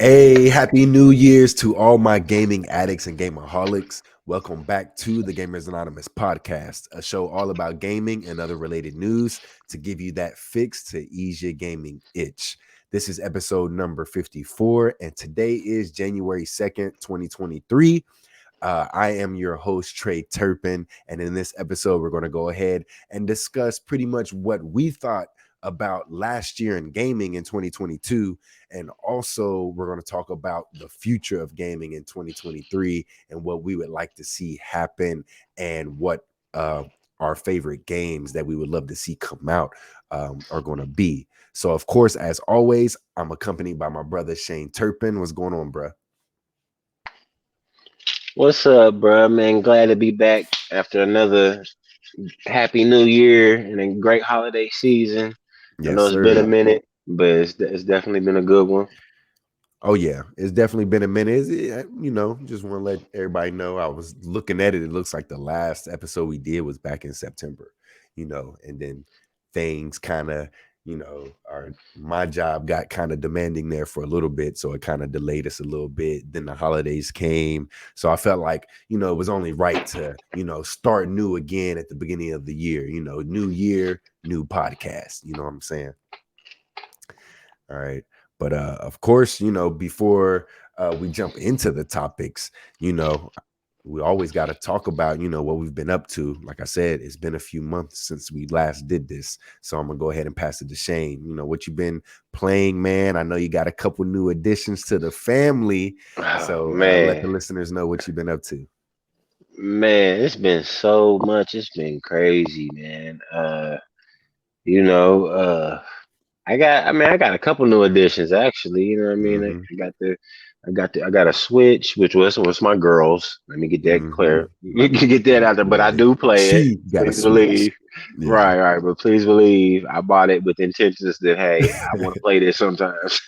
Hey, happy New Year's to all my gaming addicts and gamerholics. Welcome back to the Gamers Anonymous Podcast, a show all about gaming and other related news to give you that fix to ease your gaming itch. This is episode number 54, and today is January 2nd, 2023. I am your host, Trey Turpin, and in this episode, we're going to go ahead and discuss pretty much what we thought about last year in gaming in 2022, and also we're going to talk about the future of gaming in 2023 and what we would like to see happen and what our favorite games that we would love to see come out are going to be. So, of course, as always, I'm accompanied by my brother Shane Turpin. What's going on, bro? What's up, bro? Man, glad to be back after another happy new year and a great holiday season. I Yes, know it's been a sir. minute, but it's definitely been a good one. Oh yeah, it's definitely been a minute. Just want to let everybody know. I was looking at it. It looks like the last episode we did was back in September. And then things kind of, my job got kind of demanding there for a little bit, so it kind of delayed us a little bit. Then the holidays came, so I felt like it was only right to start new again at the beginning of the year. New year, new podcast. You know what I'm saying? All right. But of course, before we jump into the topics, we always got to talk about, what we've been up to. Like I said, it's been a few months since we last did this. So I'm going to go ahead and pass it to Shane. What you've been playing, man. I know you got a couple new additions to the family. Oh So let the man, listeners know what you've been up to. man, it's been so much. It's been crazy, man. You know, uh, I got a couple new additions actually. You know what I mean? Mm-hmm. I got a Switch, which was my girl's. Let me get that Mm-hmm. clear. Get that out there. But I Yeah. do play it. She got a Please switch. believe. Yeah. Right. But please believe I bought it with intentions that hey, I want to play this sometimes.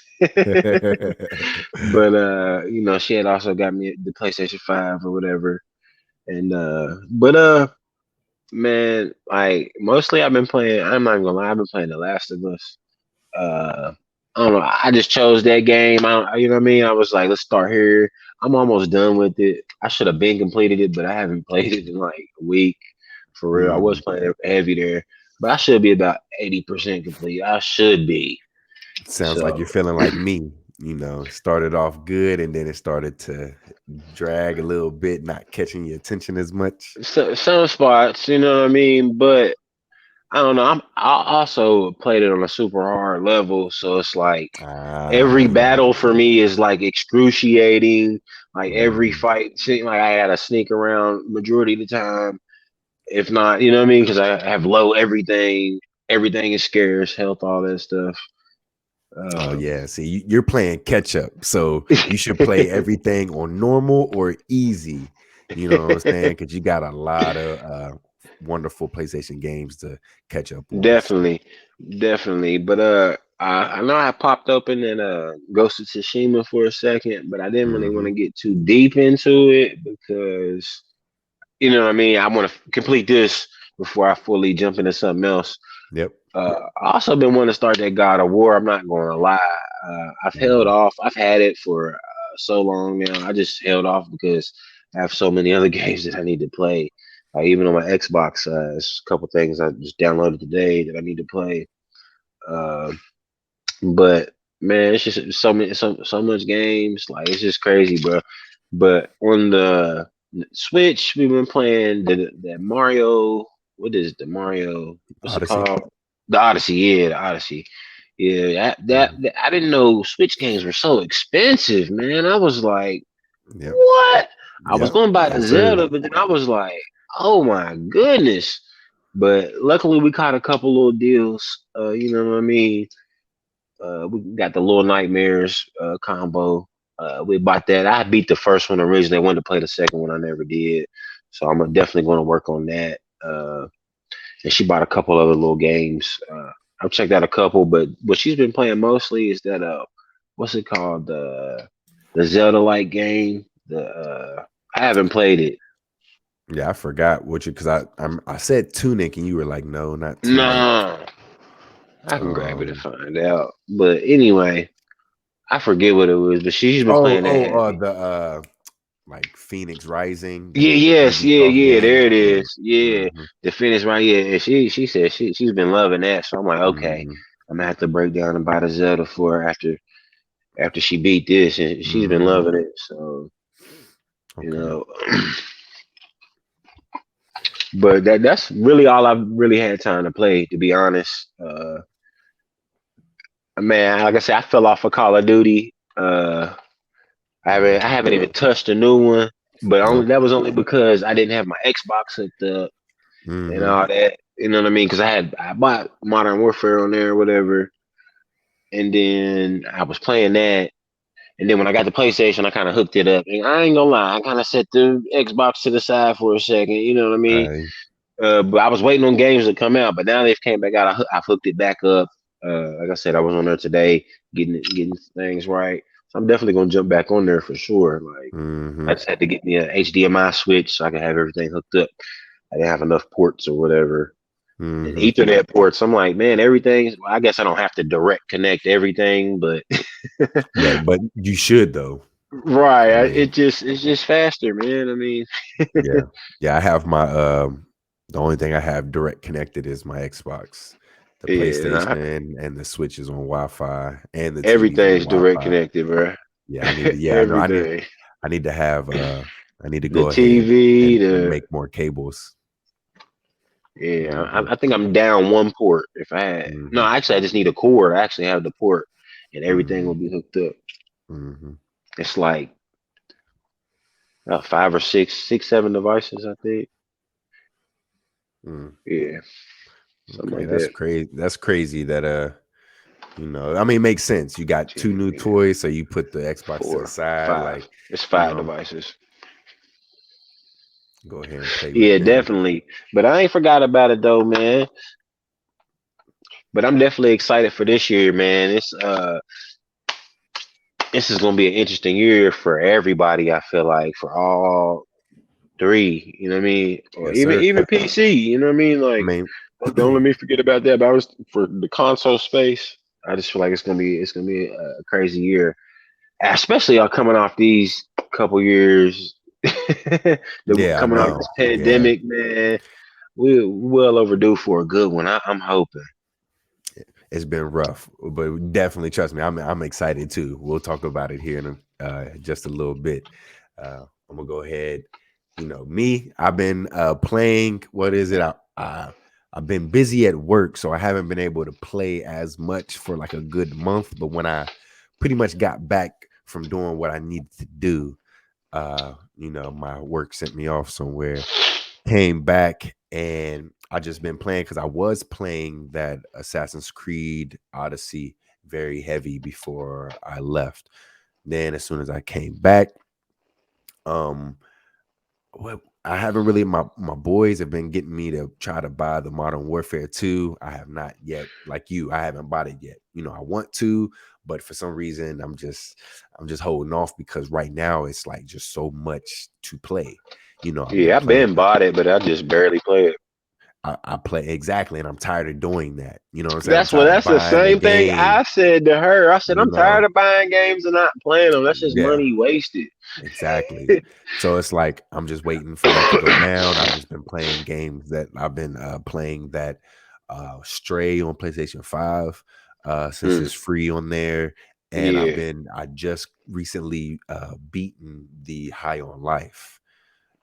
But she had also got me the PlayStation 5 or whatever. And man, like mostly I've been playing. I'm not gonna lie, I've been playing The Last of Us. uh I don't know. I just chose that game. You know what I mean? I was like, let's start here. I'm almost done with it. I should have been completed it, but I haven't played it in like a week for real. I was Mm. playing it heavy there, but I should be about 80% complete. I should be. Sounds like you're So, feeling like me. Started off good and then it started to drag a little bit, not catching your attention as much. some spots, you know what I mean. But I don't know. I also played it on a super hard level, so it's like every Yeah. battle for me is like excruciating. Like every Mhm. fight seemed like I gotta sneak around majority of the time. If not, you know what I mean? Because I have low everything. Everything is scarce, health, all that stuff. Oh Uh, yeah. See, you're playing catch up, so you should play everything on normal or easy. You know what I'm saying? Because you got a lot of wonderful PlayStation games to catch up on. So. definitely, definitely. But I know I popped open and Ghost of Tsushima for a second, but I didn't really want Hmm. to get too deep into it because you know what I mean. I want to complete this before I fully jump into something else. Yep. I also been wanting to start that God of War. I'm not going to lie. I've held Hmm. off. I've had it for so long now. I just held off because I have so many other games that I need to play. Even on my Xbox, there's a couple things I just downloaded today that I need to play. Uh, but man, it's just so much games. Like it's just crazy, bro. But on the Switch, we've been playing the Mario. What is it, the Mario? What's it Odyssey. called? The Odyssey. Yeah, the Odyssey. Yeah, Mhm. I didn't know Switch games were so expensive, man. I was like, Yep. what? I was Yep. going to buy the Yes, sir. Zelda, but then I was like, oh my goodness. But luckily, we caught a couple little deals. You know what I mean? We got the Little Nightmares combo. We bought that. I beat the first one originally. I wanted to play the second one. I never did. So I'm definitely going to work on that. And she bought a couple other little games. I've checked out a couple, but what she's been playing mostly is that what's it called? The Zelda like game. I haven't played it. Yeah, I forgot what you because I said tunic and you were like, no, not tunic. Nah, I can grab it and Um, find out. But anyway, I forget what it was, but she's been Oh, playing that heavy. the like Phoenix Rising, Yeah, the yes, yeah, Ubisoft yeah. game. There it Yeah. is. Yeah, Mm-hmm. the finish right. Yeah, and she said she's been loving that. So I'm like, okay, Mm-hmm. I'm gonna have to break down and buy the Zelda for her after she beat this, and she's been Mm-hmm. loving it. So you Okay. know, but that's really all I've really had time to play, to be honest. Man, like I said, I fell off of Call of Duty. I Mm-hmm. haven't even touched a new one, but only Nope. that was only because I didn't have my Xbox hooked up and Mm-hmm. all that. You know what I mean? Because I bought Modern Warfare on there or whatever, and then I was playing that. And then when I got the PlayStation, I kind of hooked it up. And I ain't gonna lie, I kind of set the Xbox to the side for a second. You know what I mean? Right. But I was waiting on games to come out, but now they've came back out. I've hooked it back up. Like I said, I was on there today, getting things right. So I'm definitely gonna jump back on there for sure. Like Mm-hmm. I just had to get me a HDMI switch so I can have everything hooked up. I didn't have enough ports or whatever, and Mm-hmm. Ethernet ports. I'm like, man, everything. Well, I guess I don't have to direct connect everything, but Yeah, but you should though. I right, mean, it's just faster, man. I mean, yeah. Yeah, I have my the only thing I have direct connected is my Xbox. The yeah, nah, PlayStation and the Switch is on Wi-Fi and the TV's on everything's direct Wi-Fi. connected, bro. Yeah, I need to yeah, I know Everything. I need to have I need to The go ahead TV, and the make more cables. yeah. Mhm. I think I'm down one port. If I had no, Mhm. actually, I just need a cord. I actually have the port, and everything will Mhm. be hooked up. Mhm. It's like five or six, seven devices. I think. Mm. Yeah, something Okay, like that's that. crazy. That's crazy that I mean, it makes sense. You got two new TV, toys, so you put the Xbox to the four, side, five. like, It's you five know, devices. go ahead and play with Yeah, them. definitely. But I ain't forgot about it though, man. But I'm definitely excited for this year, man. This is gonna be an interesting year for everybody. I feel like for all three, you know what I mean, or Yes, even sir. PC. You know what I mean? I Like, mean, don't let me forget about that. But I was for the console space. I just feel like it's gonna be a crazy year, especially coming off these couple years. yeah, I Coming off this know. Yeah. pandemic, man, we well overdue for a good one. I'm hoping. It's been rough, but definitely trust me, I'm excited too. We'll talk about it here in just a little bit. I'm gonna go ahead. Me, I've been playing. What is it? I've been busy at work, so I haven't been able to play as much for like a good month. But when I pretty much got back from doing what I needed to do, my work sent me off somewhere, came back, and I just been playing because I was playing that Assassin's Creed Odyssey very heavy before I left. Then as soon as I came back, um well, I haven't really my boys have been getting me to try to buy the Modern Warfare 2. I have not yet, like you, I haven't bought it yet. I want to, but for some reason I'm just holding off because right now it's like just so much to play. I've been Yeah, I've playing been bought it, but I just barely play it. I play exactly, and I'm tired of doing that. You know what I'm saying? I'm That's what. tired of That's the buying the same thing game, I said to her. I said you I'm know. tired of buying games and not playing them. That's just Yeah, money wasted. exactly. So it's like I'm just waiting for that to go down. I've just been playing games that I've been playing that Stray on PlayStation 5 since Mm, it's free on there. And yeah. I just recently beaten the High on Life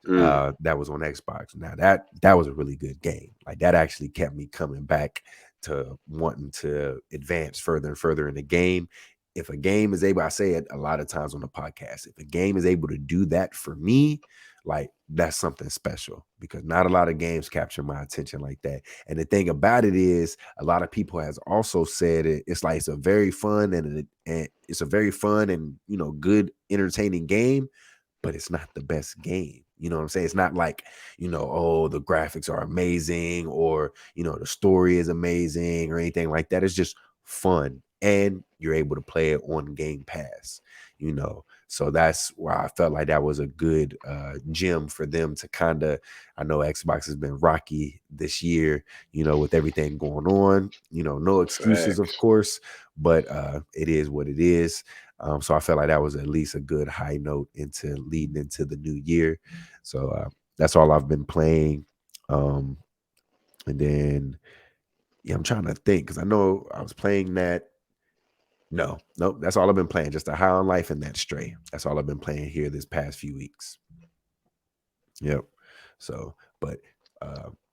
Mm, that was on Xbox. Now that was a really good game. Like that actually kept me coming back to wanting to advance further and further in the game. If a game is able, I say it a lot of times on the podcast, if a game is able to do that for me, like that's something special because not a lot of games capture my attention like that. And the thing about it is, a lot of people has also said it's like it's a very fun and it's a very fun and good entertaining game, but it's not the best game. You know what I'm saying? It's not like, oh, the graphics are amazing or, the story is amazing or anything like that. It's just fun. and you're able to play it on Game Pass, you know. So that's why I felt like that was a good gem for them to kind of. I know Xbox has been rocky this year, you know, with everything going on. You know, no excuses, of Facts. course, but it is what it is. So I felt like that was at least a good high note into leading into the new year. So that's all I've been playing. Um, and then yeah, I'm trying to think because I know I was playing that. No, nope, that's all I've been playing. Just a High on Life and that Stray. That's all I've been playing here this past few weeks. Yep. So, but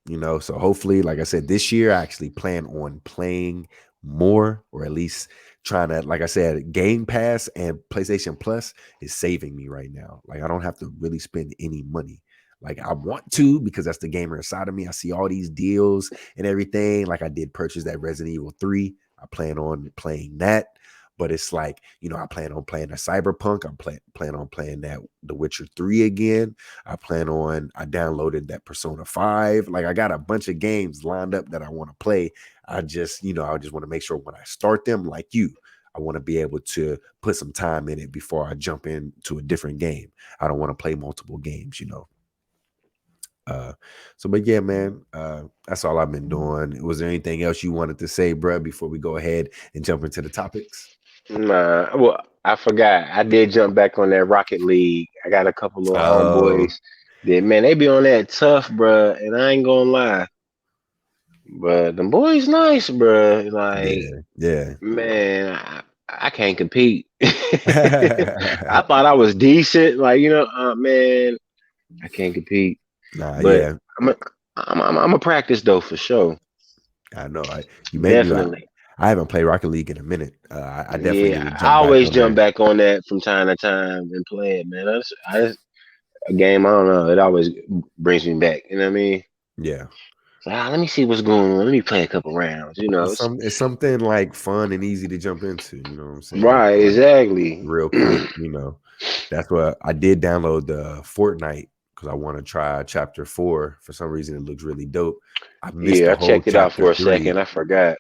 you know, so hopefully, like I said, this year I actually plan on playing more, or at least trying to, like I said, Game Pass and PlayStation Plus is saving me right now. Like I don't have to really spend any money. Like I want to because that's the gamer inside of me. I see all these deals and everything. Like I did purchase that Resident Evil 3. I plan on playing that. But it's like, you know, I plan on playing a Cyberpunk. I'm plan on playing that The Witcher 3 again. I downloaded that Persona 5. Like I got a bunch of games lined up that I want to play. I just, you know, I just want to make sure when I start them, like you, I want to be able to put some time in it before I jump into a different game. I don't want to play multiple games, you know. Uh, so, but yeah, man, that's all I've been doing. Was there anything else you wanted to say, bruh, before we go ahead and jump into the topics? Nah, well, I forgot. I did jump back on that Rocket League. I got a couple little Oh, homeboys that, man, they be on that tough, bruh. And I ain't gonna lie, but them boys nice, bruh. Like, yeah, yeah. man, I can't compete. I thought I was decent, like man, I can't compete. Nah, But yeah, I'm a, I'm a practice though for sure, I know. You made me like. definitely. I haven't played Rocket League in a minute. I definitely need Yeah, to I jump back always on jump there. back on that from time to time and play it, man. A game. I don't know. It always brings me back. You know what I mean? Yeah, So let me see what's going on. Let me play a couple rounds. You know, it's something like fun and easy to jump into. You know what I'm saying? right? Like Exactly. real quick. You know, that's what I did. Download the Fortnite because I want to try Chapter 4. For some reason, it looks really dope. I missed Yeah, the I whole checked it out Chapter for a 3. second. I forgot.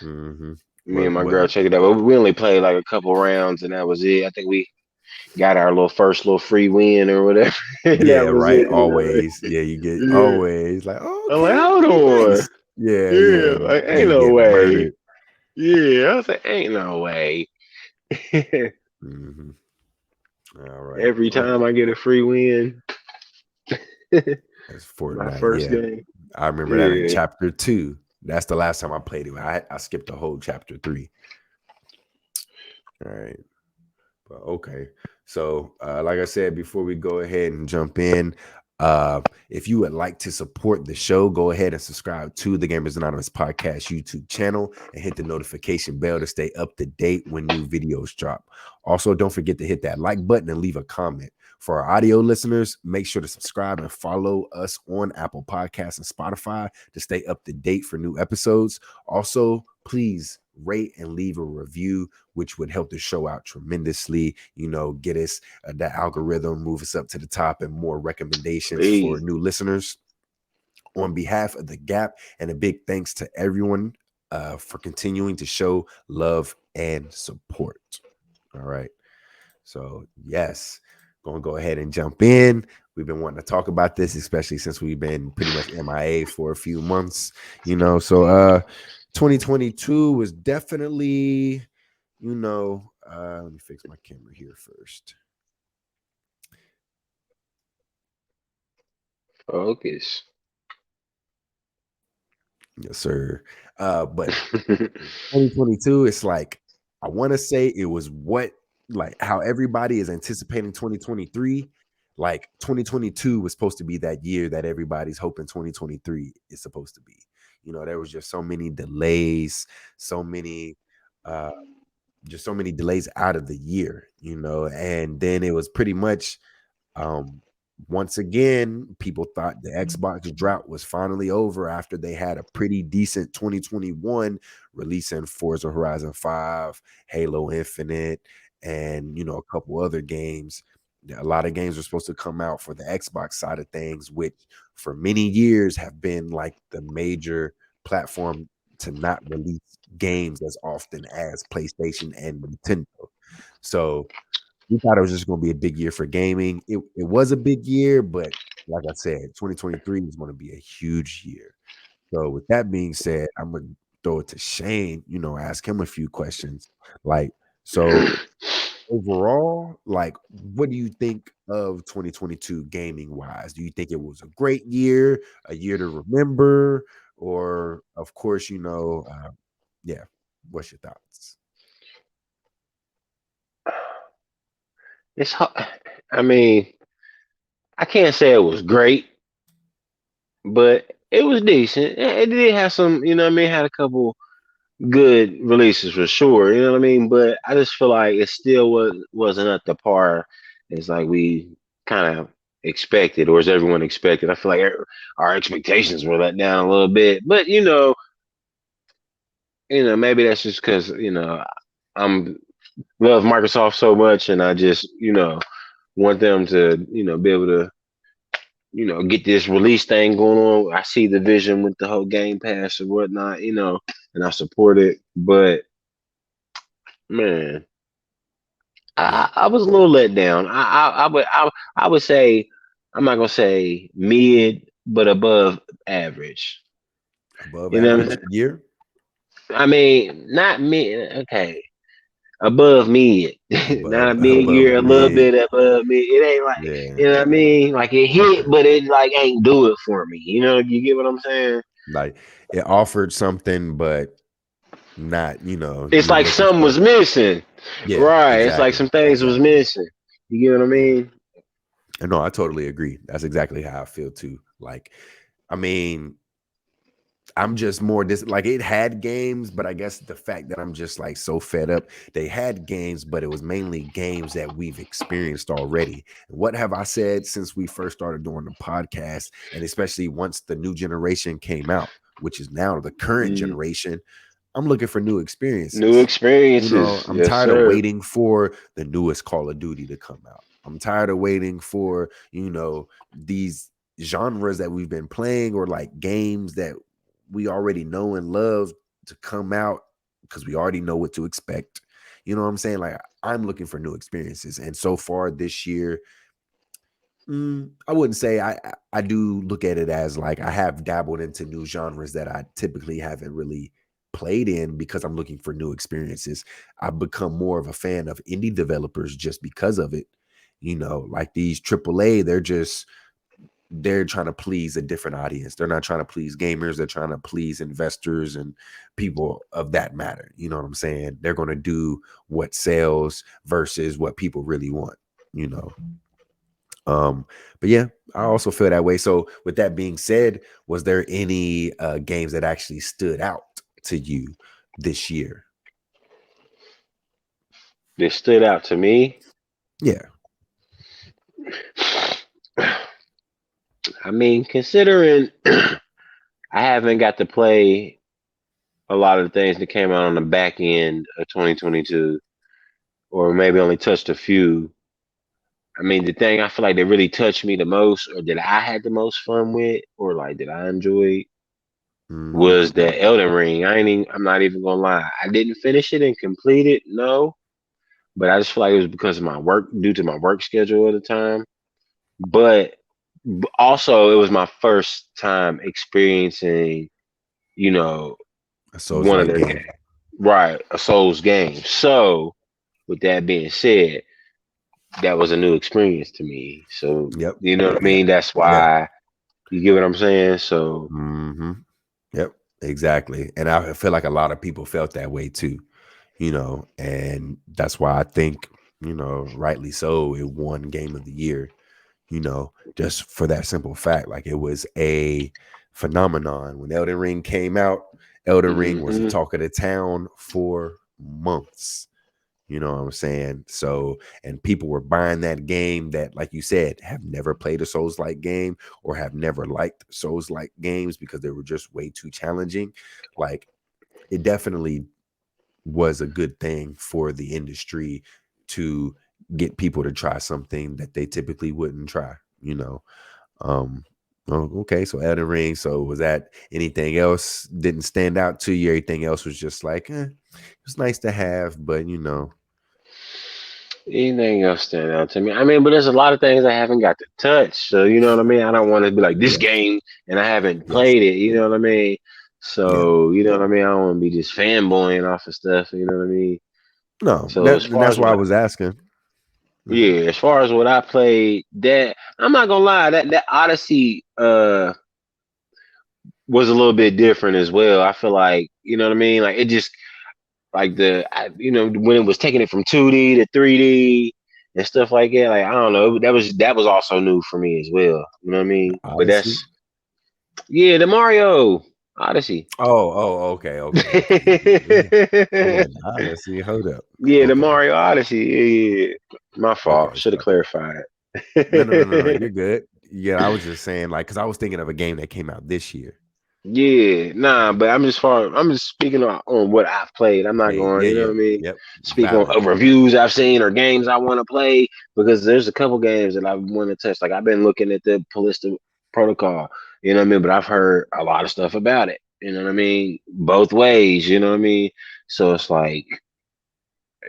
Mm-hmm. Me and my What? girl checked it out, but we only played like a couple rounds, and that was it. I think we got our little first little free win or whatever. Yeah, That was right. it. You know? Always. Yeah, you get Yeah. always like, oh, I'm like, okay, hold okay, on. nice. Yeah, yeah. Yeah, like Then ain't you no get way. murdered. Yeah, I was like, ain't no way. Hmm. All right. Every Well, time I get a free win, that's my Fortnite. first Yeah. game. I remember that in Yeah. chapter 2. That's the last time I played it. I skipped the whole chapter 3. All right. But okay. So, like I said, before we go ahead and jump in, if you would like to support the show, go ahead and subscribe to the Gamers Anonymous Podcast YouTube channel and hit the notification bell to stay up to date when new videos drop. Also, don't forget to hit that like button and leave a comment. For our audio listeners, make sure to subscribe and follow us on Apple Podcasts and Spotify to stay up to date for new episodes. Also, please rate and leave a review, which would help the show out tremendously. You know, get us that algorithm, move us up to the top, and more recommendations for Please. new listeners. On behalf of the Gap, and a big thanks to everyone for continuing to show love and support. All right. So, yes, going to go ahead and jump in. We've been wanting to talk about this, especially since we've been pretty much MIA for a few months, you know. So, 2022 was definitely, you know, let me fix my camera here first. Focus. Yes, sir. But 2022, it's like I want to say it was what like how everybody is anticipating 2023. Like 2022 was supposed to be that year that everybody's hoping 2023 is supposed to be. You know, there was just so many delays, so many uh just so many delays out of the year, you know, and then it was pretty much um, once again, people thought the Xbox drought was finally over after they had a pretty decent 2021 releasing Forza Horizon 5, Halo Infinite, and you know, a couple other games. A lot of games were supposed to come out for the Xbox side of things, which for many years have been like the major platform to not release games as often as PlayStation and Nintendo. So we thought it was just going to be a big year for gaming. It was a big year, but like I said, 2023 is going to be a huge year. So with that being said, I'm gonna throw it to Shane, ask him a few questions. Like, so overall, like, what do you think of 2022 gaming wise? Do you think it was a great year, a year to remember, or of course, yeah, what's your thoughts? It's hard. I mean, I can't say it was great, but it was decent. It did have some, you know what I mean, had a couple good releases for sure, you know what I mean? But I just feel like it still wasn't at the par as like we kind of expected, or as everyone expected. I feel like our expectations were let down a little bit. But maybe that's just because, I'm love Microsoft so much and I just, want them to, be able to get this release thing going on. I see the vision with the whole Game Pass and whatnot, and I support it. But man, Yeah, I was a little let down. I would say I'm not gonna say mid, but above average. above You know what I average mean? year, I mean, not mid. Okay, above mid, above not mid above year, a little mid. bit above mid. It ain't like Yeah, you know what I mean. Like it hit, but it like ain't do it for me. You get what I'm saying? like it offered something, but not, It's you were like looking something for. was missing, Yeah, right? It's like exactly, some things was exactly. missing. You get what I Yeah. mean? And no, I totally agree. That's exactly how I feel too. Like, I mean, I'm just more like it had games, but I guess the fact that I'm just like so fed up, they had games, but it was mainly games that we've experienced already. What have I said since we first started doing the podcast, and especially once the new generation came out, which is now the current Mm. generation? I'm looking for new New experiences. experiences, I'm yes, tired of sir. waiting for the newest Call of Duty to come out. I'm tired of waiting for, these genres that we've been playing or like games that we already know and love to come out because we already know what to expect. You know what I'm saying? Like, I'm looking for new experiences. And so far this year, I wouldn't say I do look at it as like I have dabbled into new genres that I typically haven't really played in because I'm looking for new experiences. I've become more of a fan of indie developers just because of it. Like these AAA, they're trying to please a different audience. They're not trying to please gamers. They're trying to please investors and people of that matter. You know what I'm saying? They're going to do what sells versus what people really want, you know. Um, but yeah, I also feel that way. So with that being said, was there any games that actually stood out to you this year? This stood out to me. Yeah. I mean, considering I haven't got to play a lot of the things that came out on the back end of 2022, or maybe only touched a few. I mean, the thing I feel like that really touched me the most, or that I had the most fun with, or like that I enjoyed, Hmm. was the Elden Ring. I'm not even gonna lie. I didn't finish it and complete it, no, but I just feel like it was because of my work, due to my work schedule at the time. But also, it was my first time experiencing, you know, A Souls one of like their game. games, right, a Souls game. So, with that being said, that was a new experience to me. So, Yep. you know what I Yep. mean? That's Yeah. why you get what I'm saying. So, Hmm. Yep. Exactly. And I feel like a lot of people felt that way too, and that's why I think, rightly so, it won Game of the Year, just for that simple fact. Like it was a phenomenon. When Elden Ring came out, Elden Ring was the hmm talk of the town for months. You know what I'm saying? So, and people were buying that game that, like you said, have never played a Souls like game or have never liked Souls like games because they were just way too challenging. Like, it definitely was a good thing for the industry to get people to try something that they typically wouldn't try, you know. Um, Oh, okay. So Elden Ring. So was that anything else didn't stand out to you? Everything else was just like, it's nice to have, but Anything else stand out to me? I mean, but there's a lot of things I haven't got to touch. So you know what I mean. I don't want to be like this yes, game and I haven't yes, played it. You know what I mean. yeah. So you know what I mean. I don't want to be just fanboying off of stuff. You know what I mean. No, So that as and far that's as why I what, was asking. Hmm. yeah, as far as what I played, that I'm not gonna lie, that Odyssey was a little bit different as well. I feel like you know what I mean. Like it just like you know when it was taking it from 2D to 3D and stuff like that. Like I don't know, that was also new for me as well. You know what I mean? But Odyssey. that's yeah, the Mario Odyssey. Okay, okay, okay. Yeah. I'm like Odyssey. Hold up. Yeah, the Okay, Mario Odyssey. Yeah, yeah. My fault. okay. Should have So clarified. no, no, no, no, no. You're good. Yeah, I was just saying like because I was thinking of a game that came out this year. Yeah, nah, but I'm just speaking on what I've played. I'm not Played. going, Yeah, you know yeah, what I mean? yep. Speak on Valid. reviews I've seen or games I want to play because there's a couple games that I want to touch. Like I've been looking at the Ballista Protocol, you know what I mean? But I've heard a lot of stuff about it, you know what I mean? Both ways, you know what I mean? So it's like,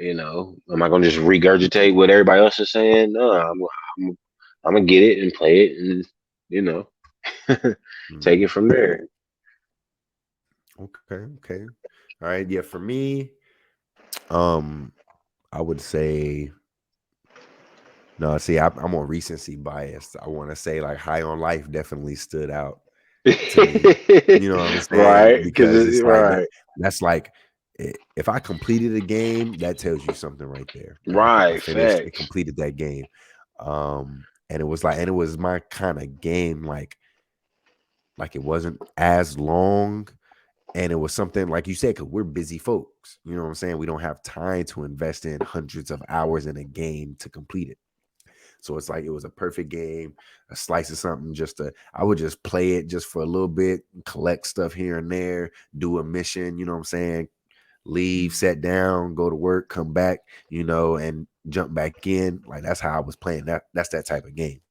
am I gonna just regurgitate what everybody else is saying? No, I'm, I'm gonna get it and play it and you know take it Mhm. from there. Okay, okay. All right. Yeah, for me, um, I would say no. See, I'm on recency biased. I want to say like High on Life definitely stood out to me. You know what I'm saying? Right, Because it's like that. right, That's like if I completed a game, that tells you something right there. Like I right, finished and facts. completed that game. And it was like, and it was my kind of game. Like it wasn't as long. And it was something like you said, because we're busy folks. You know what I'm saying? We don't have time to invest in hundreds of hours in a game to complete it. So it's like it was a perfect game, a slice of something. I would just play it just for a little bit, collect stuff here and there, do a mission. You know what I'm saying? Leave, sit down, go to work, come back. And jump back in. Like that's how I was playing. That's that type of game.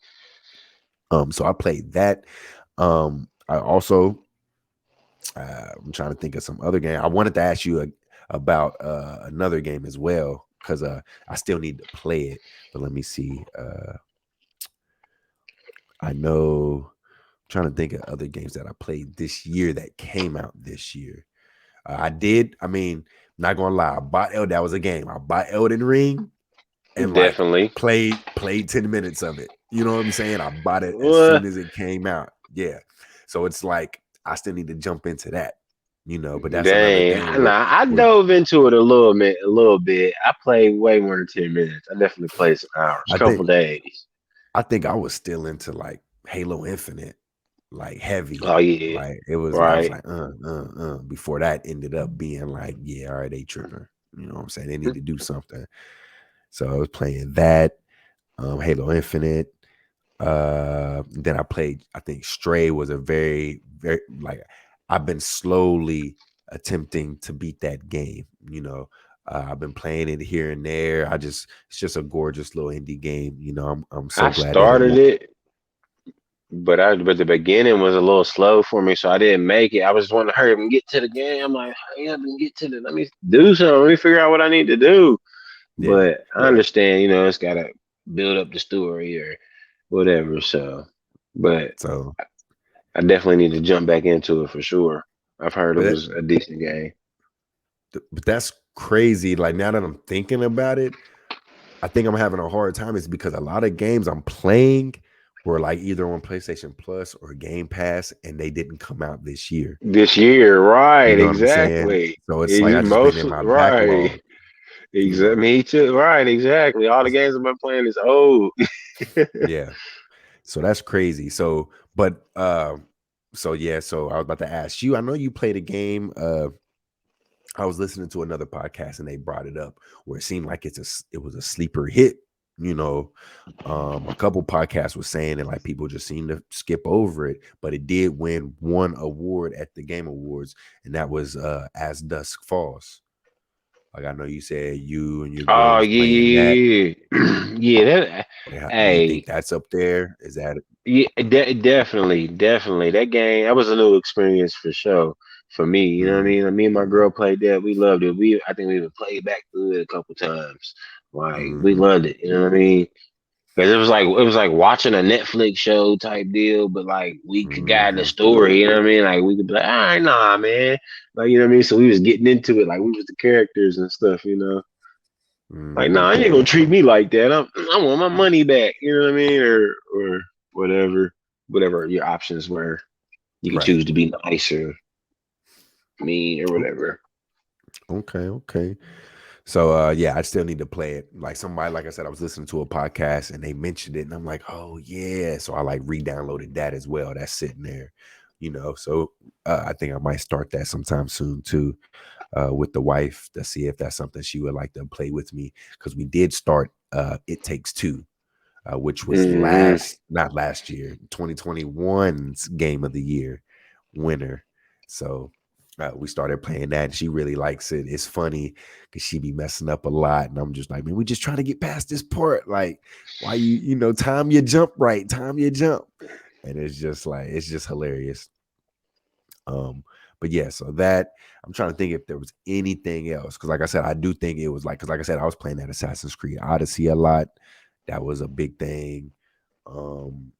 So I played that. I also I'm trying to think of some other game. I wanted to ask you about another game as well because I still need to play it. But let me see. I know. I'm trying to think of other games that I played this year that came out this year. I did. I mean, not gonna lie. That was a game. I bought Elden Ring and like Definitely. played 10 minutes of it. You know what I'm saying? I bought it as Well, soon as it came out. Yeah. So it's like I still need to jump into that. But that's another dang, thing nah, I where dove into it a little bit. I played way more than 10 minutes. I definitely played some hours, I couple think days. I think I was still into like Halo Infinite, like heavy. Oh yeah, Like it was I was right. like, before that ended up being like, yeah, all right, they tripping. You know what I'm saying? They need to do something. So I was playing that, Halo Infinite. Then I played, I think Stray was a very, very like I've been slowly attempting to beat that game. I've been playing it here and there. It's just a gorgeous little indie game. I'm so I glad that it started won't. it, but the beginning was a little slow for me, so I didn't make it. I was just wanting to hurry up and get to the game. I'm like, hurry up and get to the. Let me do something. Let me figure out what I need to do. Yeah. But I understand, it's got to build up the story or whatever. So, but So, I definitely need to jump back into it for sure. I've heard it but was a decent game. but that's crazy. Like now that I'm thinking about it, I think I'm having a hard time. It's because a lot of games I'm playing were like either on PlayStation Plus or Game Pass, and they didn't come out this year. This year, You right? know what I'm saying? Exactly. So it's like I just been in Mostly my right. backlog. You Exactly. know, Me too. Right. Exactly. All the It's- games I've been playing is old. yeah. So that's crazy. So yeah. So I was about to ask you. I know you played a game. I was listening to another podcast and they brought it up where it seemed like it was a sleeper hit. You know, a couple podcasts was saying that like people just seem to skip over it, but it did win one award at the Game Awards, and that was As Dusk Falls. Like I know you said you and your girl Oh was yeah, playing that. yeah, yeah. Yeah. That. Do you think Hey, that's up there? Is that? Yeah, definitely. That game, that was a new experience for sure for me. You know what I Mm, mean? Like, me and my girl played that. We loved it. I think we even played back through it a couple times. Like, we mm-hmm. loved it. You know what I mean? Because it was like watching a Netflix show type deal, but like we could guide the Mm-hmm. story. You know what I mean? Like, we could be like, all right, nah, man. Like, you know what I mean? So we was getting into it, like we was the characters and stuff. You know? Like, Mm-hmm. nah, you ain't gonna treat me like that. I want my money back. You know what I mean? Or whatever your options were. You could Right. choose to be nice or mean or whatever. Okay, okay. So yeah, I still need to play it. Like somebody, like I said, I was listening to a podcast and they mentioned it, and I'm like, oh yeah. So I like re-downloaded that as well. That's sitting there, you know. So I think I might start that sometime soon too, with the wife to see if that's something she would like to play with me. Because we did start It Takes Two, which was Hmm. not last year, 2021's game of the year winner. So we started playing that, and she really likes it. It's funny because she be messing up a lot, and I'm just like, man, we just trying to get past this part. Like, why time your jump right, time your jump, and it's just like it's just hilarious. Um, but yeah, so that I'm trying to think if there was anything else because, like I said, I do think it was like because, like I said, I was playing that Assassin's Creed Odyssey a lot. That was a big thing. Um,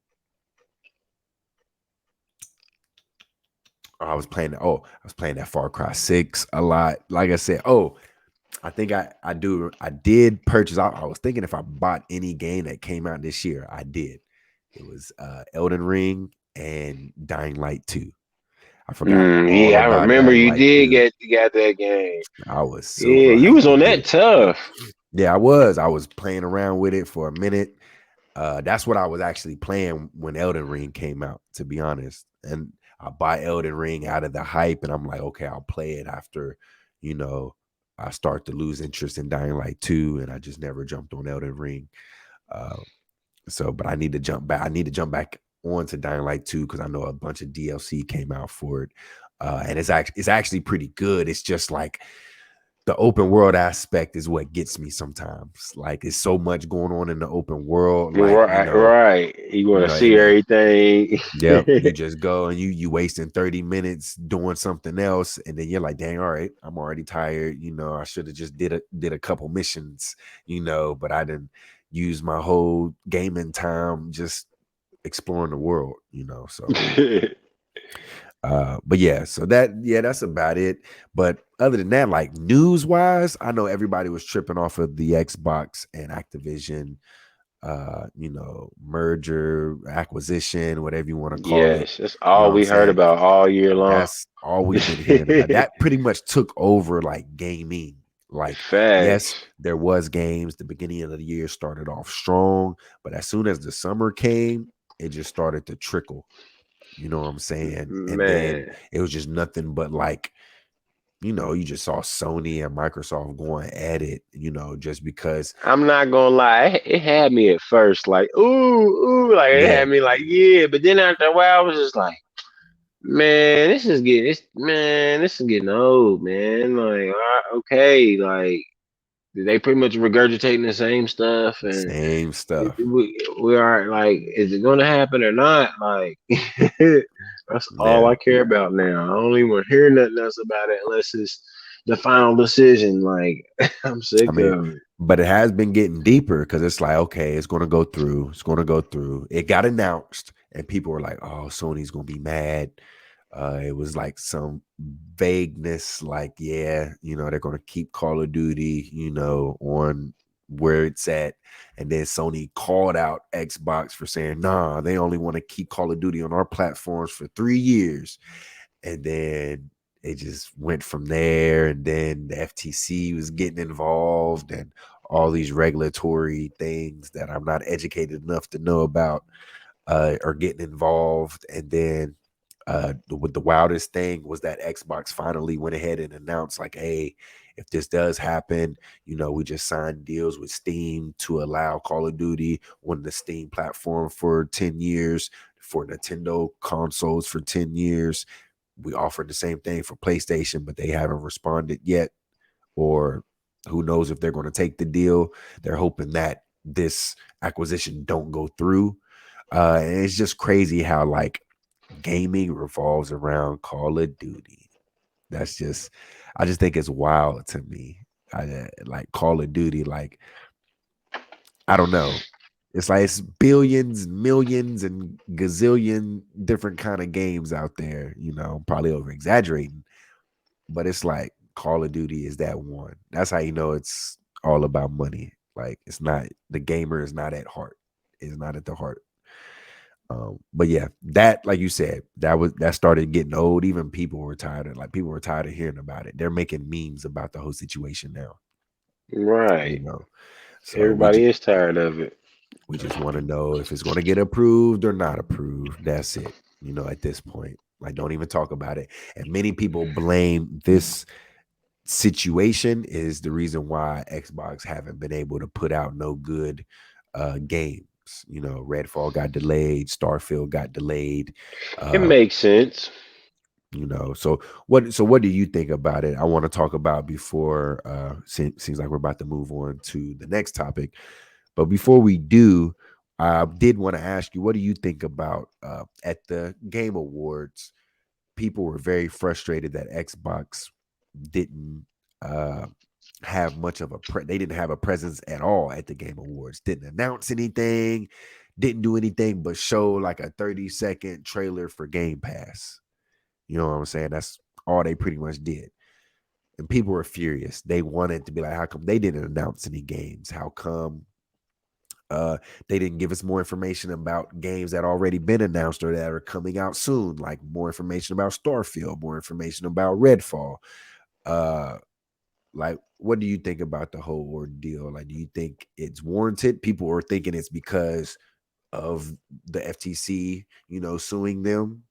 I was playing that Far Cry 6 a lot. Like I said, I think I did purchase. I was thinking if I bought any game that came out this year, I did. It was Elden Ring and Dying Light 2. I forgot all Yeah, I about remember Dying you Light did 2. get that game. I was Yeah, super you hyped was to on get that it. tough. Yeah, I was. I was playing around with it for a minute. That's what I was actually playing when Elden Ring came out, to be honest. And I buy Elden Ring out of the hype, and I'm like, okay, I'll play it after, you know, I start to lose interest in Dying Light 2, and I just never jumped on Elden Ring. Uh, but I need to jump back. I need to jump back onto Dying Light 2 because I know a bunch of DLC came out for it. And it's actually pretty good. It's just like the open world aspect is what gets me sometimes. Like it's so much going on in the open world, like Right, right. You want to see and then everything. yep, you just go and you wasting 30 minutes doing something else, and then you're like, dang, all right, I'm already tired. I should have just did a couple missions, but I didn't use my whole gaming time just exploring the world. So but yeah, so that's about it. But other than that, like news wise, I know everybody was tripping off of the Xbox and Activision merger, acquisition, whatever you want to call it. Yes, that's You know all what I'm we heard saying? about all year long. That's all we've been hearing about. That pretty much took over like gaming. Like, yes, Facts. there was games. The beginning of the year started off strong, but as soon as the summer came, it just started to trickle. You know what I'm saying? And then Man, it was just nothing but like, you just saw Sony and Microsoft going at it, just because, I'm not gonna lie. It had me at first, like, ooh, like it yeah, had me like, yeah. But then after a while, I was just like, man, this is getting old, man. Like, all right, okay, like they pretty much regurgitating the same stuff, and same stuff. we are like, is it gonna happen or not? Like, that's all Yeah. I care about now. I don't even want to hear nothing else about it unless it's the final decision. Like, I'm I sick mean, of it. but it has been getting deeper because it's like, okay, it's going to go through. It's going to go through. It got announced, and people were like, oh, Sony's going to be mad. It was like some vagueness, like, yeah, they're going to keep Call of Duty, on where it's at. And then Sony called out Xbox for saying, nah, they only want to keep Call of Duty on our platforms for 3 years. And then it just went from there. And then the FTC was getting involved and all these regulatory things that I'm not educated enough to know about are getting involved. And then the wildest thing was that Xbox finally went ahead and announced, like, hey, if this does happen, we just signed deals with Steam to allow Call of Duty on the Steam platform for 10 years, for Nintendo consoles for 10 years. We offered the same thing for PlayStation, but they haven't responded yet. Or who knows if they're going to take the deal. They're hoping that this acquisition don't go through. And it's just crazy how like gaming revolves around Call of Duty. That's just, I just think it's wild to me. Like Call of Duty, like I don't know. It's like it's billions, millions, and gazillion different kind of games out there. Probably over exaggerating, but it's like Call of Duty is that one. That's how you know it's all about money. Like it's not, the gamer is not at heart. It's not at the heart. But yeah, that, like you said, that started getting old. Even people were tired of hearing about it. They're making memes about the whole situation now. You Right. know, so Everybody is tired of it. we just want to know if it's going to get approved or not approved. That's it. At this point, like don't even talk about it. And many people blame this situation is the reason why Xbox haven't been able to put out no good games. Redfall got delayed, Starfield got delayed. It Uh, makes sense. so what do you think about it? I want to talk about before seems like we're about to move on to the next topic. But before we do, I did want to ask you, what do you think about at the Game Awards? People were very frustrated that Xbox didn't uh, have much of they didn't have a presence at all at the Game Awards. Didn't announce anything, didn't do anything but show like a 30-second trailer for Game Pass. You know what I'm saying? That's all they pretty much did. And people were furious. They wanted to be like, how come they didn't announce any games? How come uh, they didn't give us more information about games that already been announced or that are coming out soon, like more information about Starfield, more information about Redfall. Uh, like, what do you think about the whole ordeal? Like, do you think it's warranted? People are thinking it's because of the FTC, suing them.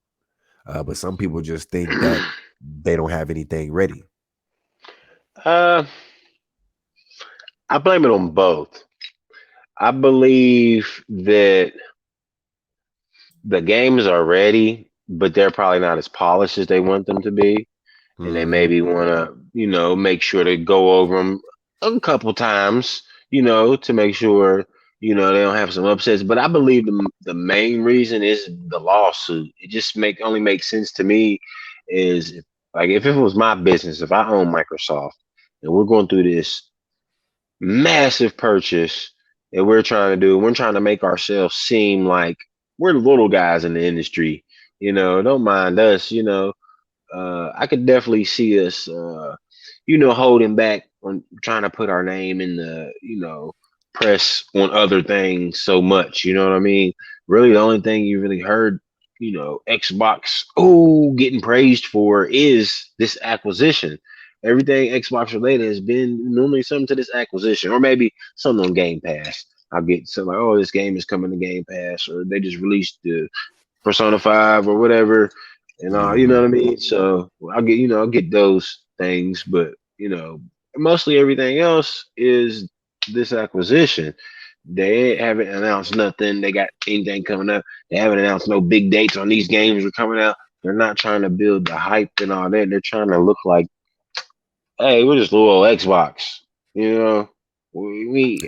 But some people just think that they don't have anything ready. uh, I blame it on both. I believe that the games are ready, but they're probably not as polished as they want them to be. And they Mm-hmm. maybe want to, make sure to go over them a couple times, to make sure, they don't have some upsets. But I believe the main reason is the lawsuit. It just only makes sense to me is like if it was my business, if I own Microsoft and we're going through this massive purchase that we're trying to make ourselves seem like we're the little guys in the industry, don't mind us, I could definitely see us, holding back on trying to put our name in the, press on other things so much. You know what I mean? Really, the only thing you really heard, Xbox, getting praised for is this acquisition. Everything Xbox related has been normally something to this acquisition, or maybe something on Game Pass. I'll get something like, oh, this game is coming to Game Pass, or they just released the Persona 5 or whatever, and you know Mm-hmm. what I mean. So I'll get those things, but mostly everything else is this acquisition. They haven't announced nothing. They got anything coming up. They haven't announced no big dates on these games are coming out. They're not trying to build the hype and all that. They're trying to look like, hey, we're just little Xbox. You know, we.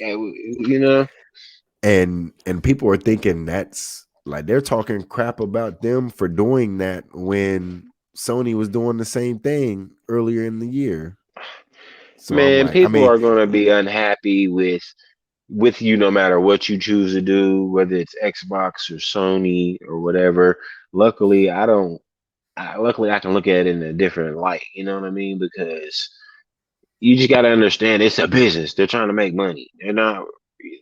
And people are thinking that's like they're talking crap about them for doing that when Sony was doing the same thing earlier in the year. So I'm Man, like, I people mean, are gonna be unhappy with you no matter what you choose to do, whether it's Xbox or Sony or whatever. Luckily, I don't. Luckily, I can look at it in a different light. You know what I mean? Because you just got to understand it's a business. They're trying to make money. They're not.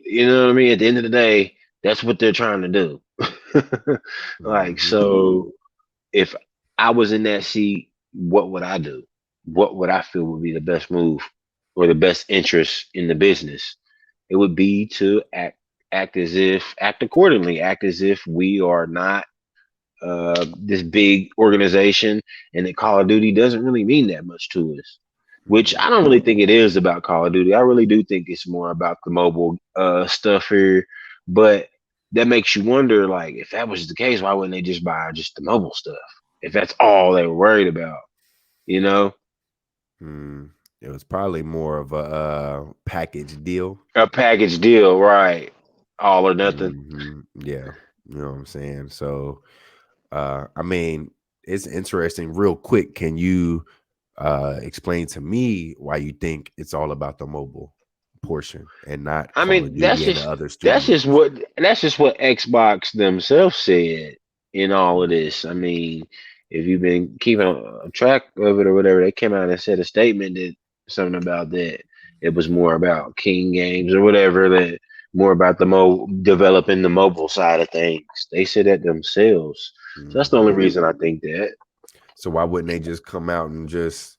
You know what I mean? At the end of the day, that's what they're trying to do. Like mhm, so, if I was in that seat, what would I do? What would I feel would be the best move or the best interest in the business? It would be to act accordingly, act as if we are not this big organization, and that Call of Duty doesn't really mean that much to us. Which mhm. I don't really think it is about Call of Duty. I really do think it's more about the mobile stuff here. But that makes you wonder, like, if that was the case, why wouldn't they just buy just the mobile stuff? If that's all they were worried about, you know, Mm. It was probably more of a package deal. a package deal, right? All or nothing. Yeah, You know what I'm saying? So, I mean, it's interesting. Real quick, can you explain to me why you think it's all about the mobile portion and not I Call of mean, Duty and the other that's just studios? what that's just what Xbox themselves said in all of this. I mean, if you've been keeping track of it or whatever, they came out and said a statement that something about that it was more about King Games or whatever, that more about the developing the mobile side of things. They said that themselves. So that's the only Hmm. reason I think that. So why wouldn't they just come out and just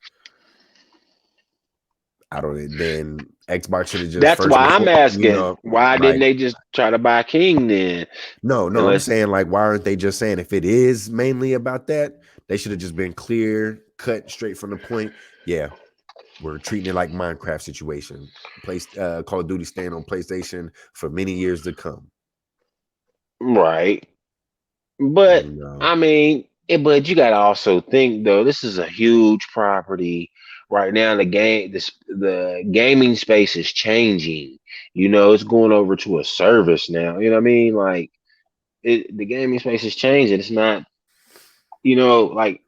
I don't know, then Xbox should have just That's first why and I'm foremost, asking, why didn't like they just try to buy King then? no, I'm Unless saying like why aren't they just saying if it is mainly about that, they should have just been clear, cut straight from the point. Yeah, we're treating it like Minecraft situation. Call of Duty staying on PlayStation for many years to come. right. But You know. I mean, but you gotta also think though, this is a huge property right now. The gaming space is changing. You know, it's going over to a service now. You know what I mean? Like the gaming space is changing. It's not, like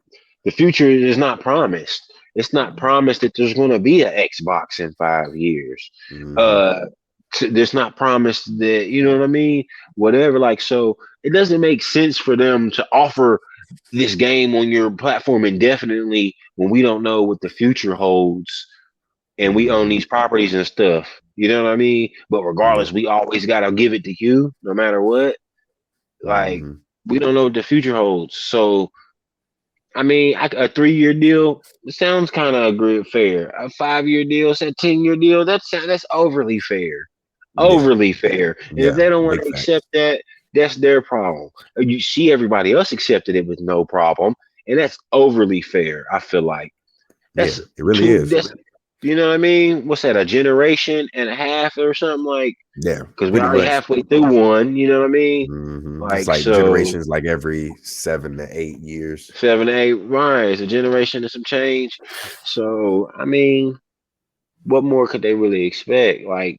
the future is not promised. It's not promised that there's going to be an Xbox in 5 years. Hmm. Uh, there's not promised that, you know what I mean? Whatever. Like, so it doesn't make sense for them to offer this game on your platform indefinitely when we don't know what the future holds and we own Hmm. these properties and stuff. You know what I mean? But Yeah. regardless, we always got to give it to you no matter what. Like, Hmm. we don't know what the future holds. So, I mean, a 3-year deal sounds kind of fair. A 5-year deal, say 10-year deal, that's overly fair. Yeah. Overly fair. And if Yeah. they don't want Big to accept facts. that, that's their problem. You see, everybody else accepted it with no problem, and that's overly fair. I feel like Yeah. that's It really too. is. That's you know what I mean. What's that? A generation and a half or something like? Yeah. Because we're Pretty already much. halfway through one. You know what I mean? It's Like like so. generations, like every 7 to 8 years. 7 to 8, right? It's a generation and some change. So, I mean, what more could they really expect? Like,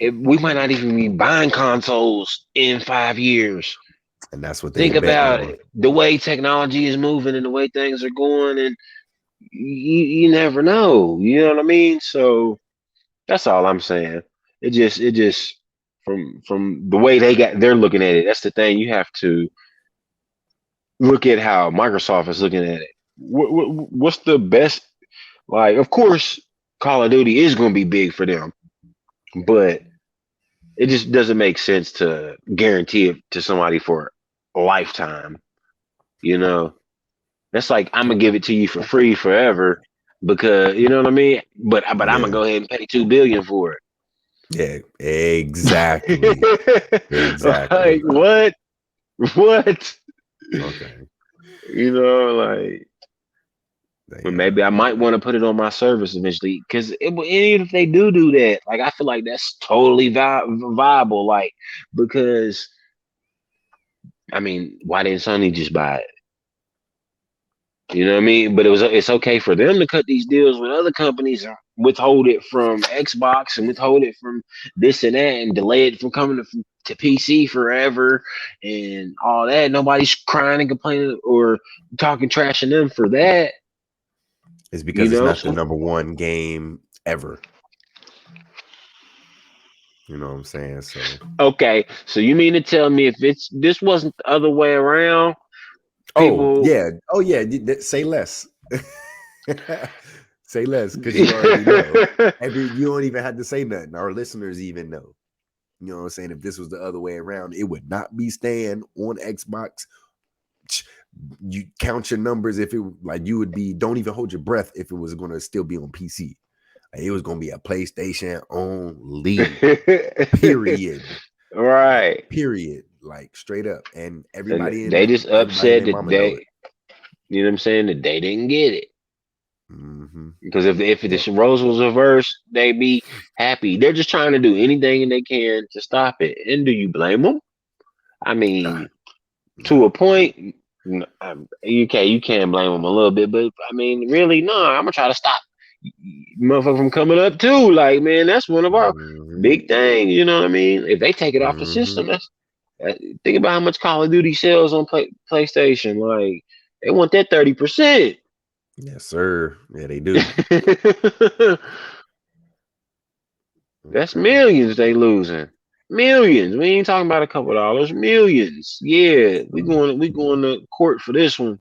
we might not even be buying consoles in 5 years. And that's what they Think betting about on. it. The way technology is moving and the way things are going, and you never know. You know what I mean? So that's all I'm saying. It just from the way they're looking at it. That's the thing. You have to look at how Microsoft is looking at it. What's the best? Like, of course, Call of Duty is going to be big for them, but it just doesn't make sense to guarantee it to somebody for a lifetime. You know, that's like I'm gonna give it to you for free forever because you know what I mean. But I'm gonna Yeah. go ahead and pay 2 billion for Yeah. Exactly. it. Exactly. Like what? What? Okay. You know, like. But Damn. maybe I might want to put it on my service eventually, because even if they do that, like I feel like that's totally viable. Like because I mean, why didn't Sony just buy it? You know what I mean? But it's okay for them to cut these deals with other companies, withhold it from Xbox and withhold it from this and that, and delay it from coming to PC forever and all that. Nobody's crying and complaining or talking trash on them for that. It's You because it's know, not the so number one game ever. You know what I'm saying? So, okay, so you mean to tell me if this wasn't the other way around, oh people yeah, oh yeah. Say less. Say less, because you already know. You don't even have to say nothing. Our listeners even know. You know what I'm saying? If this was the other way around, it would not be staying on Xbox. You count your numbers if it like you would be. Don't even hold your breath if it was going to still be on PC. Like, it was going to be a PlayStation only. Period. right. Period. Like straight up, and And everybody they just everybody and upset their that mama know it. you know what I'm saying, that they didn't get it. Hmm. Because if Yeah. the roles was reversed, they'd be happy. They're just trying to do anything they can to stop it. And do you blame them? I Nah. mean, to Nah. a point, you can blame them a little bit, but I mean, really, no. I'm gonna try to stop motherfucker from coming up too. Like, man, that's one of our Hmm. big things. You know what I mean? If they take it off the Hmm. system, Think about how much Call of Duty sells on PlayStation. Like they want that 30%. Yes, sir. Yeah, they do. That's Okay. millions they losing. Millions. We ain't talking about a couple dollars. Millions. Yeah, we going to court for this one.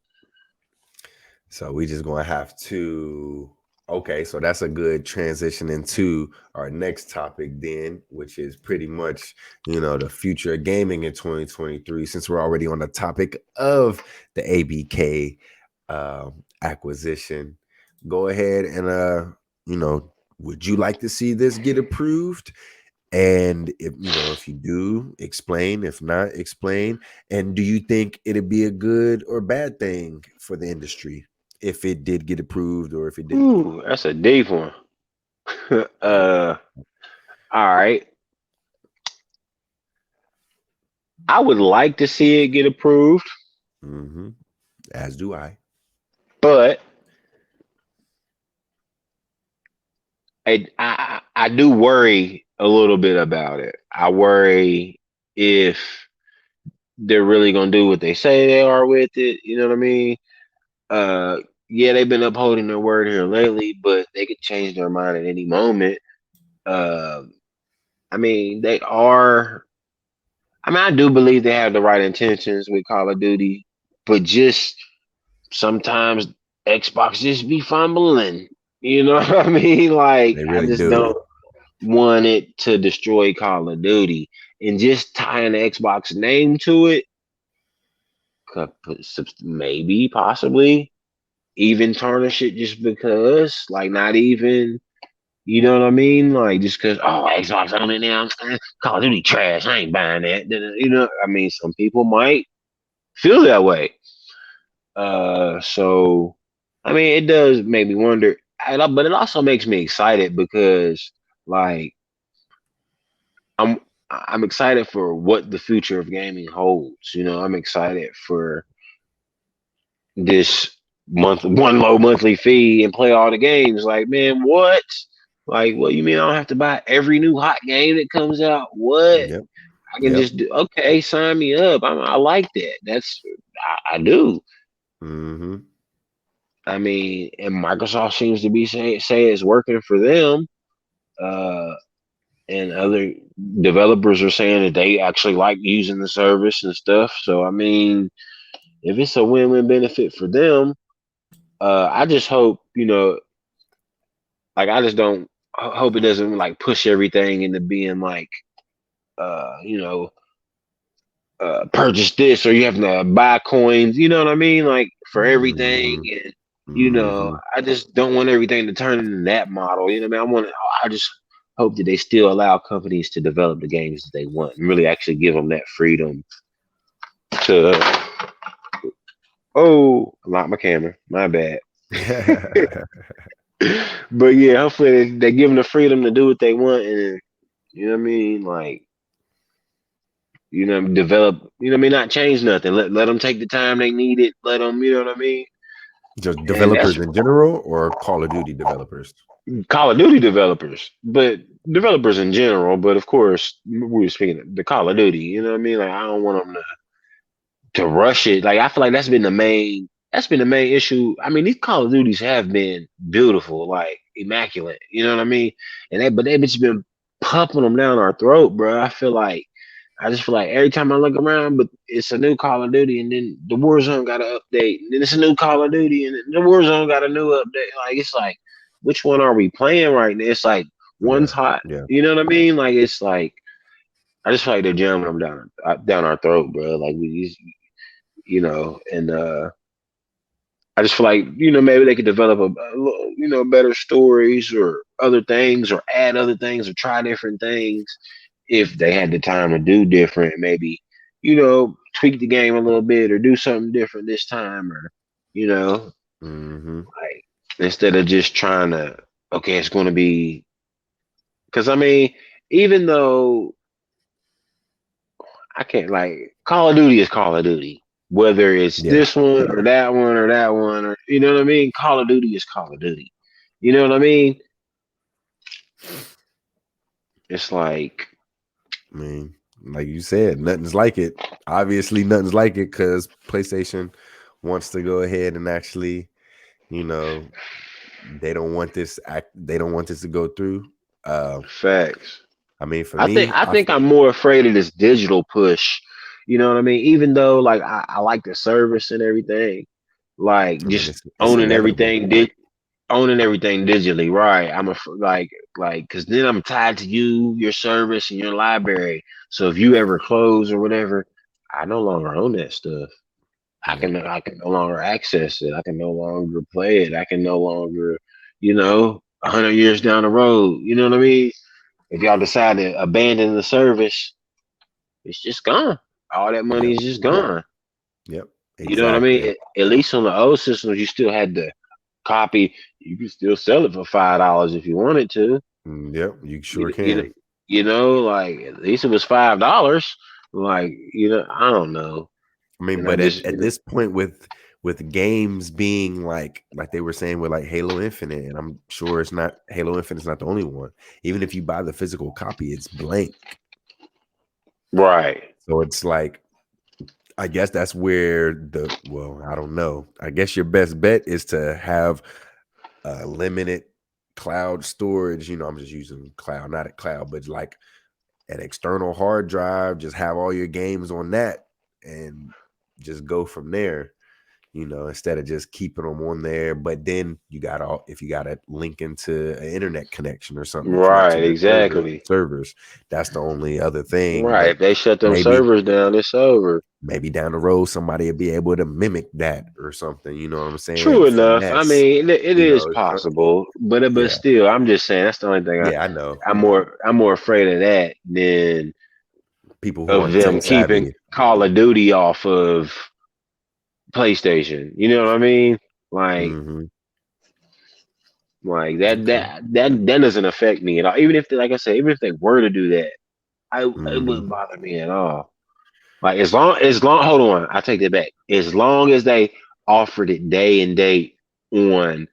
So we just gonna have to. Okay, so that's a good transition into our next topic then, which is pretty much the future of gaming in 2023. Since we're already on the topic of the ABK acquisition, go ahead and would you like to see this get approved? And if you do, explain. If not, explain. And do you think it'd be a good or bad thing for the industry if it did get approved or if it didn't? Ooh, that's a deep one. Yeah. All right. I would like to see it get approved, Mm-hmm. As do I. but I do worry a little bit about it. I worry if they're really gonna do what they say they are with it. You know what I mean? Uh, yeah, they've been upholding their word here lately, but they could change their mind at any moment. Uh, I mean, they are. I mean, I do believe they have the right intentions with Call of Duty, but just sometimes Xbox just be fumbling. You know what I mean? Like, They I really just do. don't want it to destroy Call of Duty, and just tying the Xbox name to it could maybe, possibly, even tarnish it just because, like, not even, you know what I mean? Like, just because, oh, Xbox on it now, I'm saying Call of Duty trash, I ain't buying that. You know, I mean, some people might feel that way. So, I mean, it does make me wonder, but it also makes me excited because, like, I'm I'm excited for what the future of gaming holds. You know, I'm excited for this one low monthly fee and play all the games. Like, man, what? Like, what you mean I don't have to buy every new hot game that comes out? What? Yep. I can Yep. just do. Okay, sign me up. I like that. I do. Mm-hmm. I mean, and Microsoft seems to be say it's working for them. Uh, and other developers are saying that they actually like using the service and stuff. So I mean, if it's a win-win benefit for them, I just hope, like, I just don't hope it doesn't like push everything into being like, uh, you know, purchase this or you have to buy coins. You know what I mean? Like for everything, Mm-hmm. and Mm-hmm. I just don't want everything to turn into that model. You know what I mean? I just hope that they still allow companies to develop the games that they want and really actually give them that freedom to. Oh, I locked my camera. My bad. But yeah, hopefully they give them the freedom to do what they want, and you know what I mean, like, develop. You know what I mean, not change nothing. Let them take the time they need it. Let them, you know what I mean. Just And developers that's in general or Call of Duty developers? Call of Duty developers, but developers in general. But of course, we were speaking of the Call of Duty. You know what I mean? Like, I don't want them to rush it. Like, I feel like that's been the main issue. I mean, these Call of Duties have been beautiful, like immaculate. You know what I mean? But they've just been pumping them down our throat, bro. I just feel like every time I look around, but it's a new Call of Duty, and then the Warzone got an update, and then it's a new Call of Duty, and then the Warzone got a new update. Like, it's like, which one are we playing right now? It's like one's Yeah. hot. Yeah. You know what I mean? Like, it's like I just feel like they're jamming them down our throat, bro. Like, we just, and I just feel like, maybe they could develop better stories or other things, or add other things, or try different things if they had the time to do different. Maybe, tweak the game a little bit or do something different this time, or, Mm-hmm. like, instead of just trying to, okay, it's going to be, because I mean, even though I can't, like, Call of Duty is Call of Duty. Whether it's Yeah. this one or that one or that one, or you know what I mean? Call of Duty is Call of Duty. You know what I mean? It's like, I mean, like you said, nothing's like it. Obviously, nothing's like it because PlayStation wants to go ahead and actually, you know, they don't want this they don't want this to go through. Facts. I mean, for I think me, I think I'm more afraid of this digital push. You know what I mean? Even though like I like the service and everything, like I mean, just it's inevitable. owning everything digitally, right? Like because then I'm tied to you, your service, and your library. So if you ever close or whatever, I no longer own that stuff. Yeah, I can no longer access it. I can no longer play it. I can no longer, you know, 100 years down the road. You know what I mean? If y'all decide to abandon the service, it's just gone. All that money yep, is just gone. yep, You know what I mean? exactly. At least on the old systems, you still had the copy. You could still sell it for $5 if you wanted to. Yep, you You, sure you know, can. like at least it was $5. Like I don't know. I mean, And I but just at this point with games being like they were saying with like Halo Infinite, and I'm sure it's not Halo Infinite's not the only one. Even if you buy the physical copy, it's blank. right, So it's like I guess that's where I don't know. I guess your best bet is to have limited cloud storage. I'm just using cloud, not a cloud, but like an external hard drive. Just have all your games on that and just go from there. Instead of just keeping them on there. But then if you got to link into an internet connection or something to connect to right, your exactly. servers, that's the only other thing. Right. But If they shut them maybe servers down, it's over. maybe down the road somebody will be able to mimic that or something. You know what I'm saying? True enough. I Finesse. mean, it is So, possible, but yeah, still, I'm just saying that's the only thing yeah, I know I'm more afraid of that than people who of aren't them tech keeping savvy. Call of Duty off of PlayStation. You know what I mean? Like Hmm. Okay. that doesn't affect me at all. Even if like I said, even if they were to do that, it Hmm. wouldn't bother me at all. Like as long hold on, I take that back. As long as they offered it day and date on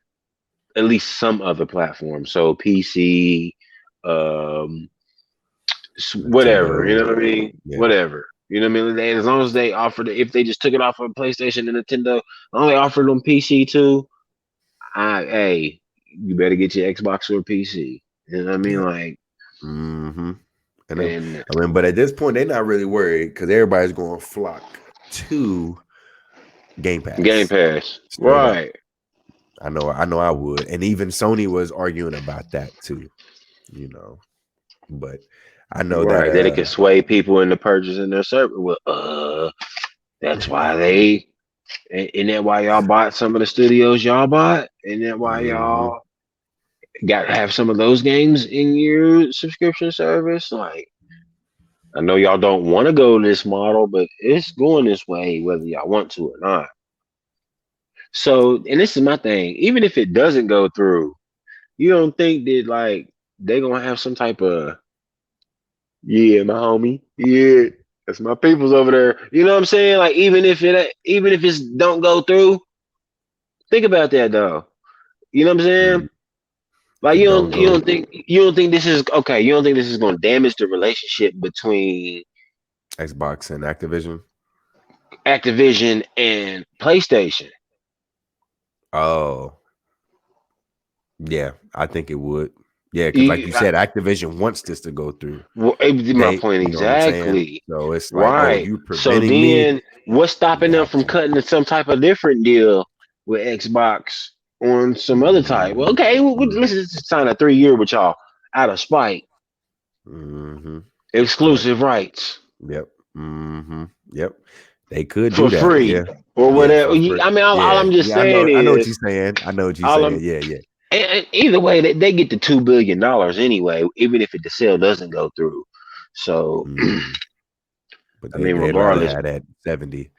at least some other platform, so PC, um, whatever. You Nintendo. know what I mean? Yeah. Whatever. You know what I mean? As long as they offered it, if they just took it off of PlayStation and Nintendo, as long as they offered it on PC too, hey, you better get your Xbox or PC. You know what I mean? Yeah. Like, Hmm. and But at this point, they're not really worried because everybody's going to flock to Game Game Pass. Pass, Straight up. right? I know I would. And even Sony was arguing about that too, you know. But I know that Right. That it can sway people into purchasing their service. Well, that's why they. Isn't that why y'all bought some of the studios y'all bought? Isn't that why hmm y'all got to have some of those games in your subscription service? Like, I know y'all don't want to go this model, but it's going this way, whether y'all want to or not. So, and this is my thing. Even if it doesn't go through, you don't think that like they gonna have some type of yeah, my homie, yeah, that's my people's over there. You know what I'm saying? Like even if it's don't go through, think about that though. You know what I'm saying? If Like it don't go, you don't think this is okay. You don't think this is going to damage the relationship between Xbox and Activision. Activision and PlayStation. Oh, yeah, I think it would. Yeah, because like You, you said, Activision wants this to go through. well, my They, point you know what I'm saying? exactly. So it's like, oh, Right. you So preventing me? then, what's stopping them from Gotcha. cutting to some type of different deal with Xbox on some other type? Well, Mm-hmm. okay, let's just sign a 3 year with y'all out of spite, Mm-hmm. But exclusive rights yep. Mm-hmm. Yep. They could for do that. free Yeah. or Yeah. whatever. I mean, all Yeah. I'm just Yeah. I know. saying I know what you're is, saying. I know what you're all saying. I'm Yeah. Yeah. and either way, they get the $2 billion anyway, even if the sale doesn't go through. So, Mm-hmm. But I mean, they'd rather regardless, have that 70.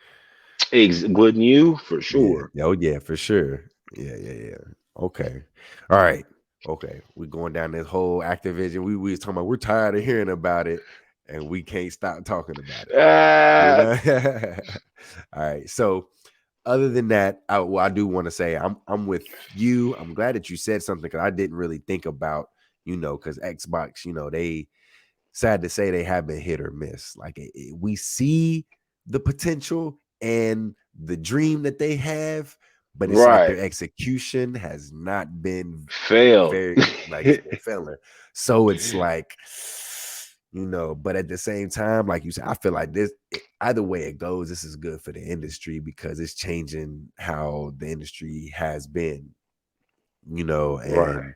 wouldn't you? For Yeah. sure. Oh yeah, for sure. Yeah. Yeah. Yeah. Okay. All right. Okay. We're going down this whole Activision. We was talking about we're tired of hearing about it and we can't stop talking about it. You Uh, know? All right. So other than that, I do want to say I'm with you. I'm glad that you said something because I didn't really think about, because Xbox, they sad to say they have been hit or miss. Like we see the potential and the dream that they have, but it's like Right. their execution has not been Failed. very, like it's been failing. So it's like, but at the same time, like you said, I feel like either way it goes, this is good for the industry because it's changing how the industry has been, Right. and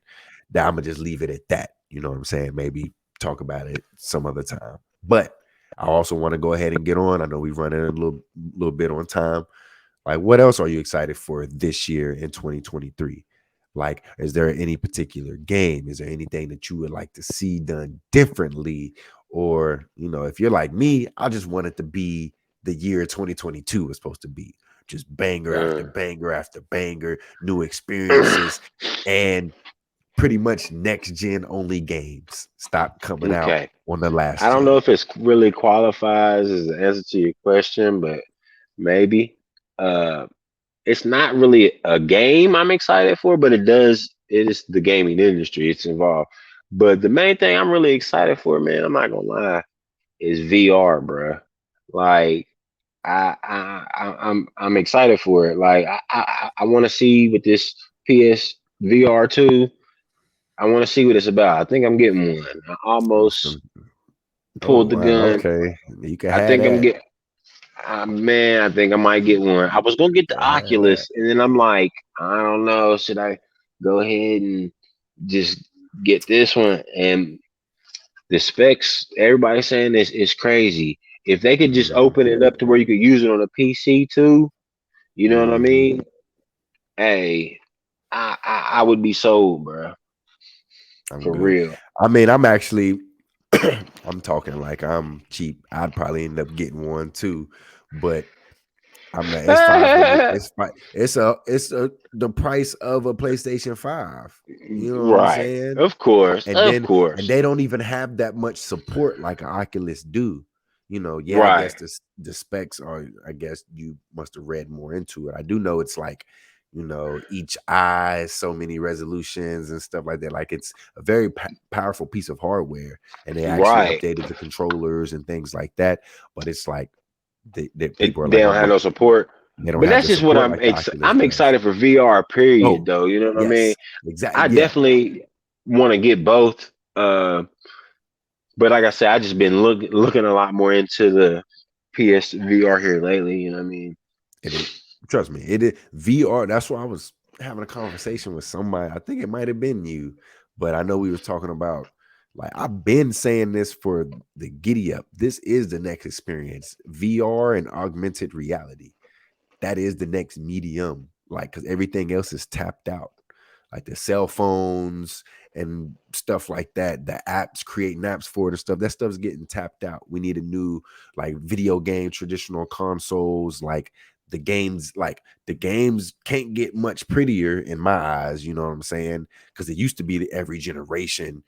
that I'm gonna just leave it at that. You know what I'm saying? Maybe talk about it some other time. But I also want to go ahead and get on. I know we've run in a little bit on time. Like, what else are you excited for this year in 2023? Like, is there any particular game? Is there anything that you would like to see done differently? Or, if you're like me, I just want it to be the year 2022 was supposed to be. Just banger after Mm. banger after banger, new experiences, and pretty much next gen only games. Stop coming out Okay. on the I last don't know gen. if it's really qualifies as an answer to your question, but maybe. Uh, it's not really a game I'm excited for, but it is the gaming industry it's involved. But the main thing I'm really excited for, man, I'm not gonna lie, is VR, bruh. Like I'm excited for it. Like I want to see what this PS VR 2. I want to see what it's about. I think I'm getting one. I almost Oh pulled the wow, gun. okay. You can I have think I'm that. getting. Man, I think I might get one. I was gonna get the You can have that. Oculus, and then I'm like, I don't know. Should I go ahead and just get this one? And the specs, everybody's saying is crazy. If they could just Mhm, open it up to where you could use it on a PC too, you know what I mhm. mean? Hey, I would be sold, bro, I'm for good. real. I mean, I'm actually I'm talking like I'm cheap. I'd probably end up getting one too, but I'm not. It's 500. It's the price of a PlayStation 5. You know what I'm Right. saying? Of course. And Of then and course. they don't even have that much support like an Oculus do. Yeah, I Right. guess the specs are, I guess you must have read more into it. I do know it's like, each eye, so many resolutions and stuff like that. Like it's a very powerful piece of hardware, and they actually Right. updated the controllers and things like that. But it's like It, people are they like, don't have no support. they don't But have that's the just what support like the Oculus I'm does. excited for VR period Oh, though. You know what I mean? yes, exactly. I Yeah. definitely want to get both. But like I said, I just been looking a lot more into the PSVR here lately. You know what I mean? It is, trust me, it is VR. That's why I was having a conversation with somebody. I think it might have been you, but I know we was talking about, like, I've been saying this for the giddy up. This is the next experience. VR and augmented reality. That is the next medium. Like, because everything else is tapped out. Like the cell phones and stuff like that, the apps, creating apps for it and stuff, that stuff's getting tapped out. We need a new, like, video game, traditional consoles, like the games can't get much prettier in my eyes, you know what I'm saying? Because it used to be that every generation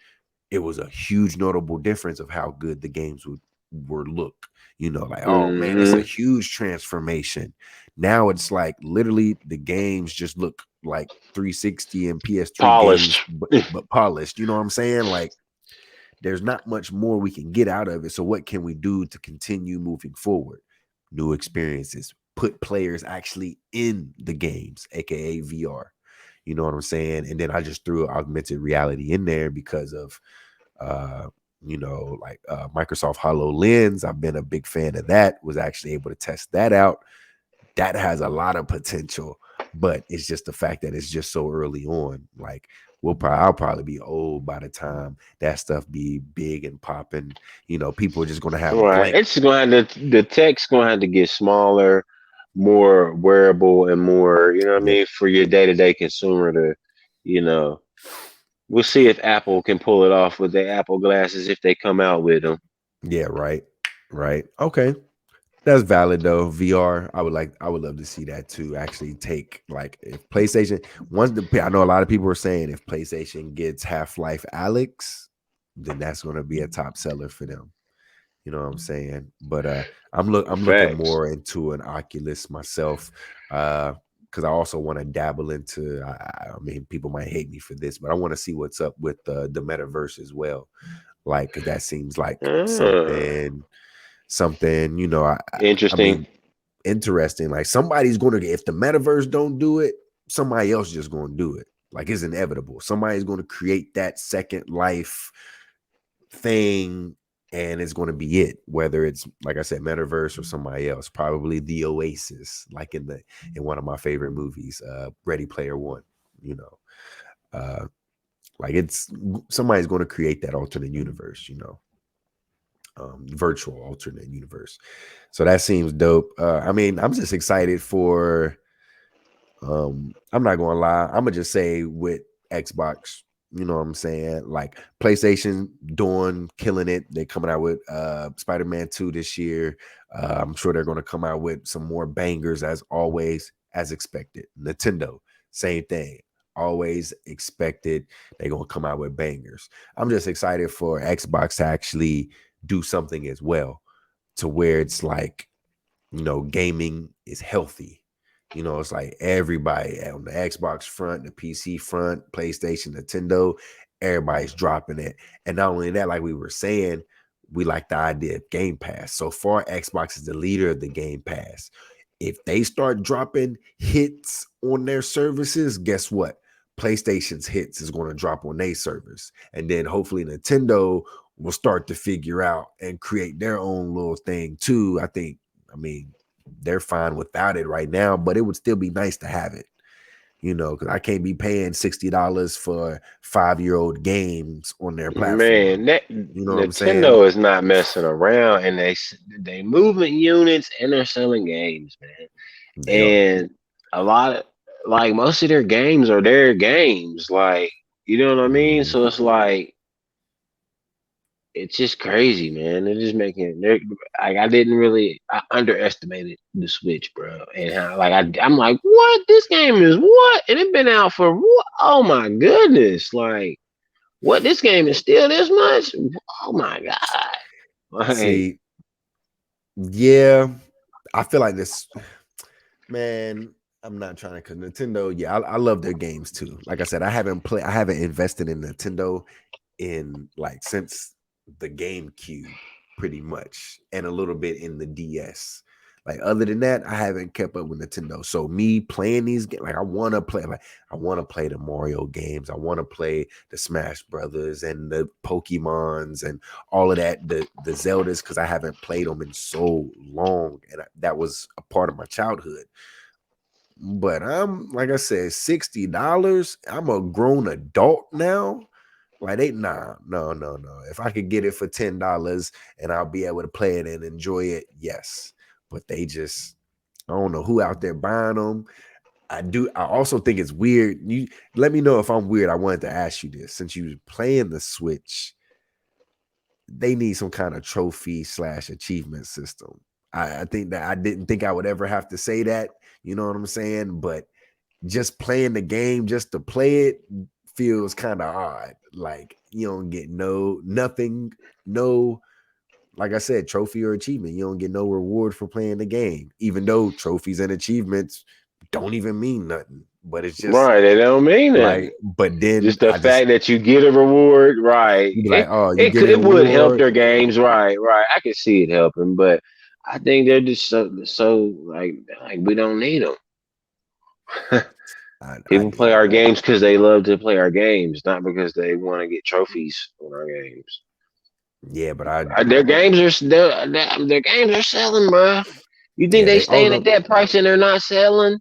it was a huge notable difference of how good the games were look. Like, oh man, it's a Hmm. huge transformation. Now it's like literally the games just look like 360 and PS3 games, Polished. but polished. You know what I'm saying? Like, there's not much more we can get out of it. So what can we do to continue moving forward? New experiences, put players actually in the games, aka VR. You know what I'm saying? And then I just threw augmented reality in there because of uh Microsoft HoloLens. I've been a big fan of that, was actually able to test that out. That has a lot of potential, but it's just the fact that it's just so early on. Like, I'll probably be old by the time that stuff be big and popping. People are just gonna have Right. blank. It's going to the tech's going to have to get smaller, more wearable, and more. You know what I Yep. mean, for your day to day consumer to, you know. We'll see if Apple can pull it off with their Apple glasses if they come out with them. Yeah, right. Right. Okay. That's valid though. VR, I would love to see that too. Actually, take, like, if PlayStation, I know a lot of people are saying if PlayStation gets Half-Life Alex, then that's going to be a top seller for them. You know what I'm saying? But I'm looking Facts. more into an Oculus myself, because I also want to dabble into. I mean, people might hate me for this, but I want to see what's up with the metaverse as well. Like, 'cause that seems like Ah, something, I interesting. mean, interesting. Like somebody's gonna if the metaverse don't do it, somebody else just gonna do it. Like it's inevitable. Somebody's gonna create that second life thing, and it's gonna be it. Whether it's like I said, metaverse or somebody else, probably the Oasis, like in one of my favorite movies, Ready Player One. You know, uh, like it's somebody's gonna create that alternate universe. Virtual alternate universe. So that seems dope. I mean, I'm just excited for I'm not gonna lie, I'm gonna just say with Xbox, you know what I'm saying? Like PlayStation doing killing it. They're coming out with Spider-Man 2 this year. I'm sure they're gonna come out with some more bangers as always, as expected. Nintendo, same thing. Always expected they're gonna come out with bangers. I'm just excited for Xbox to actually do something as well, to where it's like, gaming is healthy. It's like everybody on the Xbox front, the PC front, PlayStation, Nintendo, everybody's dropping it. And not only that, like we were saying, we like the idea of Game Pass. So far, Xbox is the leader of the Game Pass. If they start dropping hits on their services, guess what? PlayStation's hits is going to drop on their service. And then hopefully Nintendo will start to figure out and create their own little thing too. I mean, they're fine without it right now, but it would still be nice to have it, because I can't be paying $60 for 5-year-old games on their platform. Man, that You know what I'm saying? Nintendo is not messing around, and they movement units and they're selling games, man. They are. And a lot of like most of their games are their games, like you know what I mean. Mhm. So it's like it's just crazy, man. They're just making they're like I underestimated the Switch, bro, and how like I'm like, what? This game is what? And it been out for what? Oh my goodness, like. What this game is still this much? Oh my god! Like See, yeah, I feel like this, man. I'm not trying to, cause Nintendo, yeah, I love their games too. Like I said, I haven't invested in Nintendo in like since the GameCube, pretty much, and a little bit in the DS. Like other than that, I haven't kept up with Nintendo. So me playing these games, like I want to play the Mario games. I want to play the Smash Brothers and the Pokemons and all of that, the Zeldas, because I haven't played them in so long, and that was a part of my childhood. But I'm like I said, $60. I'm a grown adult now. Like they no. If I could get it for $10 and I'll be able to play it and enjoy it, yes. But they just, I don't know who out there buying them. I also think it's weird. You let me know if I'm weird. I wanted to ask you this. Since you was playing the Switch, they need some kind of trophy/achievement system. I think that I didn't think I would ever have to say that. You know what I'm saying? But just playing the game just to play it feels kind of odd. Like you don't get nothing, no, like I said, trophy or achievement. You don't get no reward for playing the game, even though trophies and achievements don't even mean nothing. But it's just right, it don't mean like, nothing. but then Just the I just fact that you get a reward, right? you be like, It oh, you it get could a it would help reward. their games, right? Right. I could see it helping, but I think they're just so like we don't need them. I People play do. our games because they love to play our games, not because they want to get trophies on our games. Yeah, but I Their games are their games are selling, bro. You think yeah, they they oh staying at no. that price and they're not selling?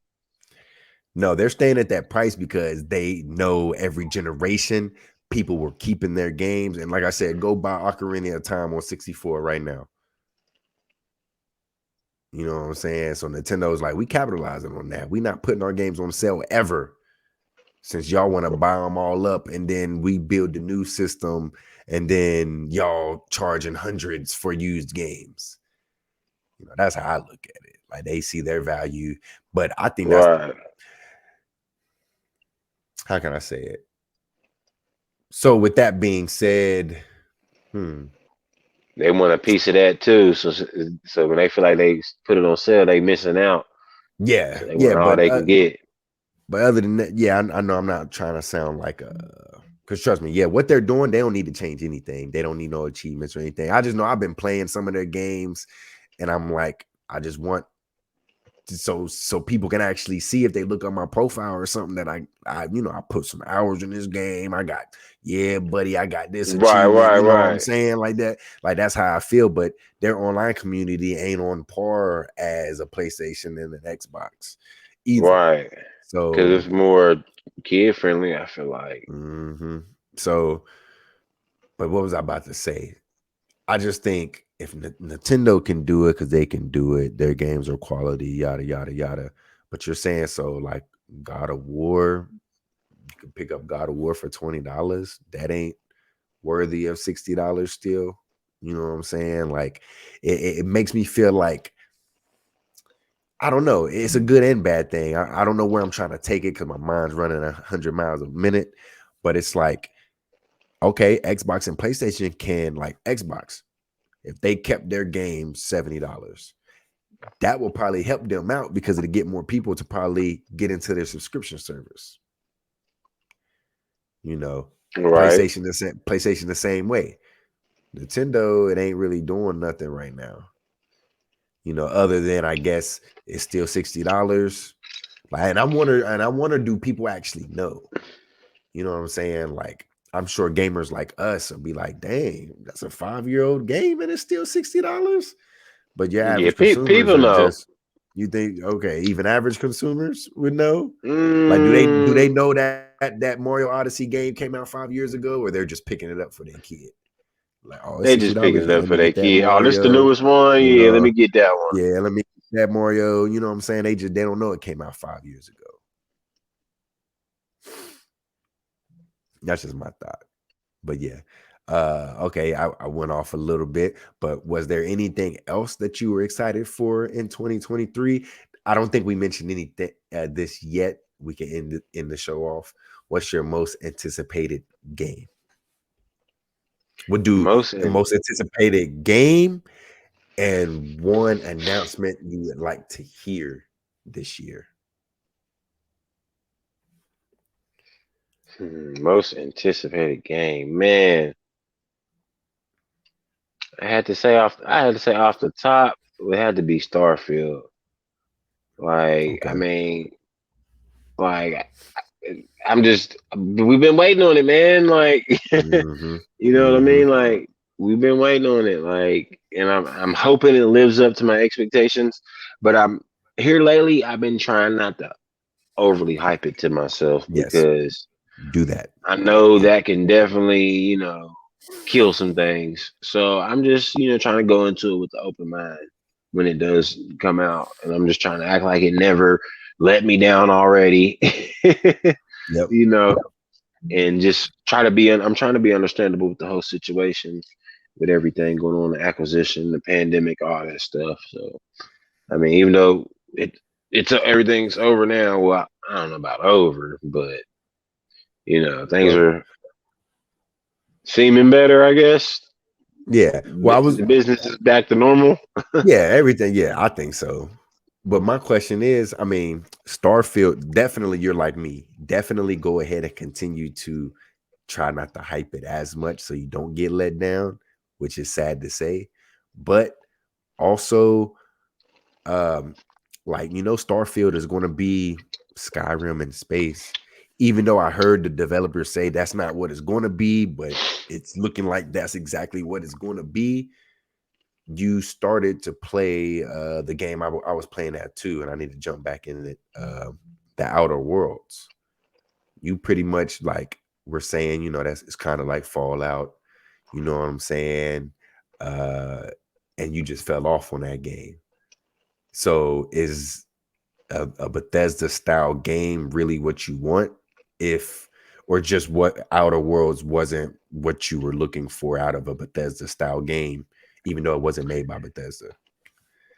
No, they're staying at that price because they know every generation people were keeping their games. And like I said, go buy Ocarina of Time on 64 right now. You know what I'm saying? So Nintendo's like, we capitalizing on that. We not putting our games on sale ever. Since y'all want to buy them all up and then we build the new system and then y'all charging hundreds for used games. That's how I look at it. Like they see their value. But I think that's, Right. how can I say it? So with that being said, hmm. They want a piece of that too. So when they feel like they put it on sale, they missing out. Yeah, So they yeah, want all they can get. but other than that, yeah, I know I'm not trying to sound like a Because trust me, yeah, what they're doing, they don't need to change anything. They don't need no achievements or anything. I just know I've been playing some of their games, and I'm like, I just want so people can actually see if they look on my profile or something that I put some hours in this game. I got, yeah, buddy, I got this Right, achievement. right, You know what I'm right, saying? Like that. Like that's how I feel. But their online community ain't on par as a PlayStation and an Xbox either. right. Because So it's more kid friendly. I feel like. mhm. So, but what was I about to say? I just think if Nintendo can do it because they can do it, their games are quality, yada yada yada. But you're saying so like God of War, you can pick up God of War for $20. That ain't worthy of $60 still. You know what I'm saying? Like it makes me feel like I don't know. It's a good and bad thing. I don't know where I'm trying to take it because my mind's running 100 miles a minute. But it's like, okay, Xbox and PlayStation can like Xbox. If they kept their game $70, that will probably help them out because it'll get more people to probably get into their subscription service. You know, Right. PlayStation the same way. Nintendo, it ain't really doing nothing right now. Other than I guess it's still $60. Like, and I wonder, do people actually know? You know what I'm saying? Like, I'm sure gamers like us will be like, dang, that's a 5-year-old game and it's still $60. But your Yeah, average consumers people are know. just you think okay, even average consumers would know. Like, do they Mm, know that Mario Odyssey game came out 5 years ago, or they're just picking it up for their kid? Like, oh, it's they just picking $60. it Yeah, up let me for their get that kid. Oh, this the Mario. newest one. You Yeah, let know, me get that one. yeah, let me get that Mario. You know what I'm saying? They don't know it came out 5 years ago. That's just my thought. But yeah. Okay, I went off a little bit, but was there anything else that you were excited for in 2023? I don't think we mentioned anything this yet. We can end the show off. What's your most anticipated game? We'll do Most the in, most anticipated game and one announcement you would like to hear this year. most anticipated game, man. I had to say off the top, it had to be Starfield. Like, I Okay. mean, like I'm just we've been waiting on it, man. Like, Mm-hmm. you know what I Mm-hmm. mean? Like, we've been waiting on it. Like, and I'm hoping it lives up to my expectations. But I'm here lately. I've been trying not to overly hype it to myself Yes. because Do that. I know Yeah. that can definitely, kill some things. So I'm just, trying to go into it with the open mind when it does come out. And I'm just trying to act like it never let me down already. Yep. you know, and just I'm trying to be understandable with the whole situation, with everything going on, the acquisition, the pandemic, all that stuff. So I mean, even though everything's over now, well, I don't know about over, but things Well, are seeming better, I guess. yeah. Well, I was The business is back to normal. Yeah, everything. Yeah, I think so. But my question is, I mean, Starfield, definitely you're like me. Definitely go ahead and continue to try not to hype it as much so you don't get let down, which is sad to say. But also, um, like Starfield is going to be Skyrim in space. Even though I heard the developers say that's not what it's going to be, but it's looking like that's exactly what it's going to be. You started to play the game I was playing that too, and I need to jump back in it. The Outer Worlds. You pretty much like were saying, that's it's kind of like Fallout. You know what I'm saying? Uh, and you just fell off on that game. So is a Bethesda style game really what you want? If or just what Outer Worlds wasn't what you were looking for out of a Bethesda style game, even though it wasn't made by Bethesda.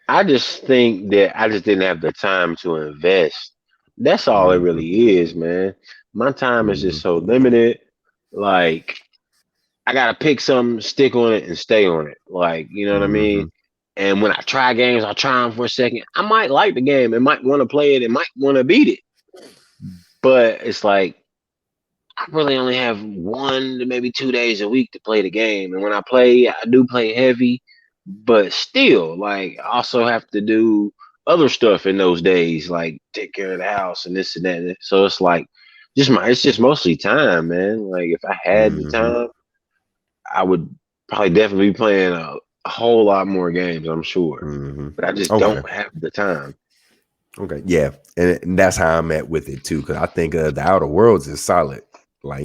I just think that I just didn't have the time to invest. That's all it Mhm, really is, man. My time is just mhm, so limited. Like, I gotta pick something, stick on it, and stay on it. Like, you know what I mean? mhm. And when I try games, I try them for a second. I might like the game, and might want to play it, and might want to beat it. But it's like I really only have 1 to maybe 2 days a week to play the game. And when I play, I do play heavy, but still, like, I also have to do other stuff in those days, like take care of the house and this and that. So it's like, it's just mostly time, man. Like, if I had the Mm-hmm. time, I would probably definitely be playing a whole lot more games, I'm sure. Mm-hmm. But I just Okay. don't have the time. Okay. Yeah. And that's how I'm at with it too. Cause I think the Outer Worlds is solid. Like,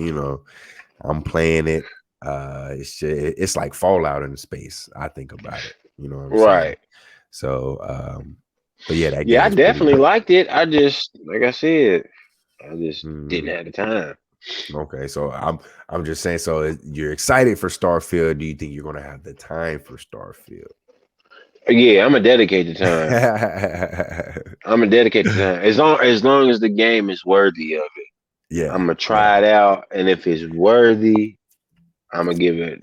I'm playing it. It's like Fallout in space. I think about it. You know what I'm saying? Right. So but yeah, that Yeah, game I is pretty definitely dope. liked it. I just, like I said, I just Mhm. didn't have the time. Okay, so I'm just saying. So you're excited for Starfield? Do you think you're gonna have the time for Starfield? Yeah, I'm a dedicated time. I'm a dedicated time. As long as the game is worthy of it, I'm Yeah, gonna yeah. try it out. And if it's worthy, I'm gonna give it.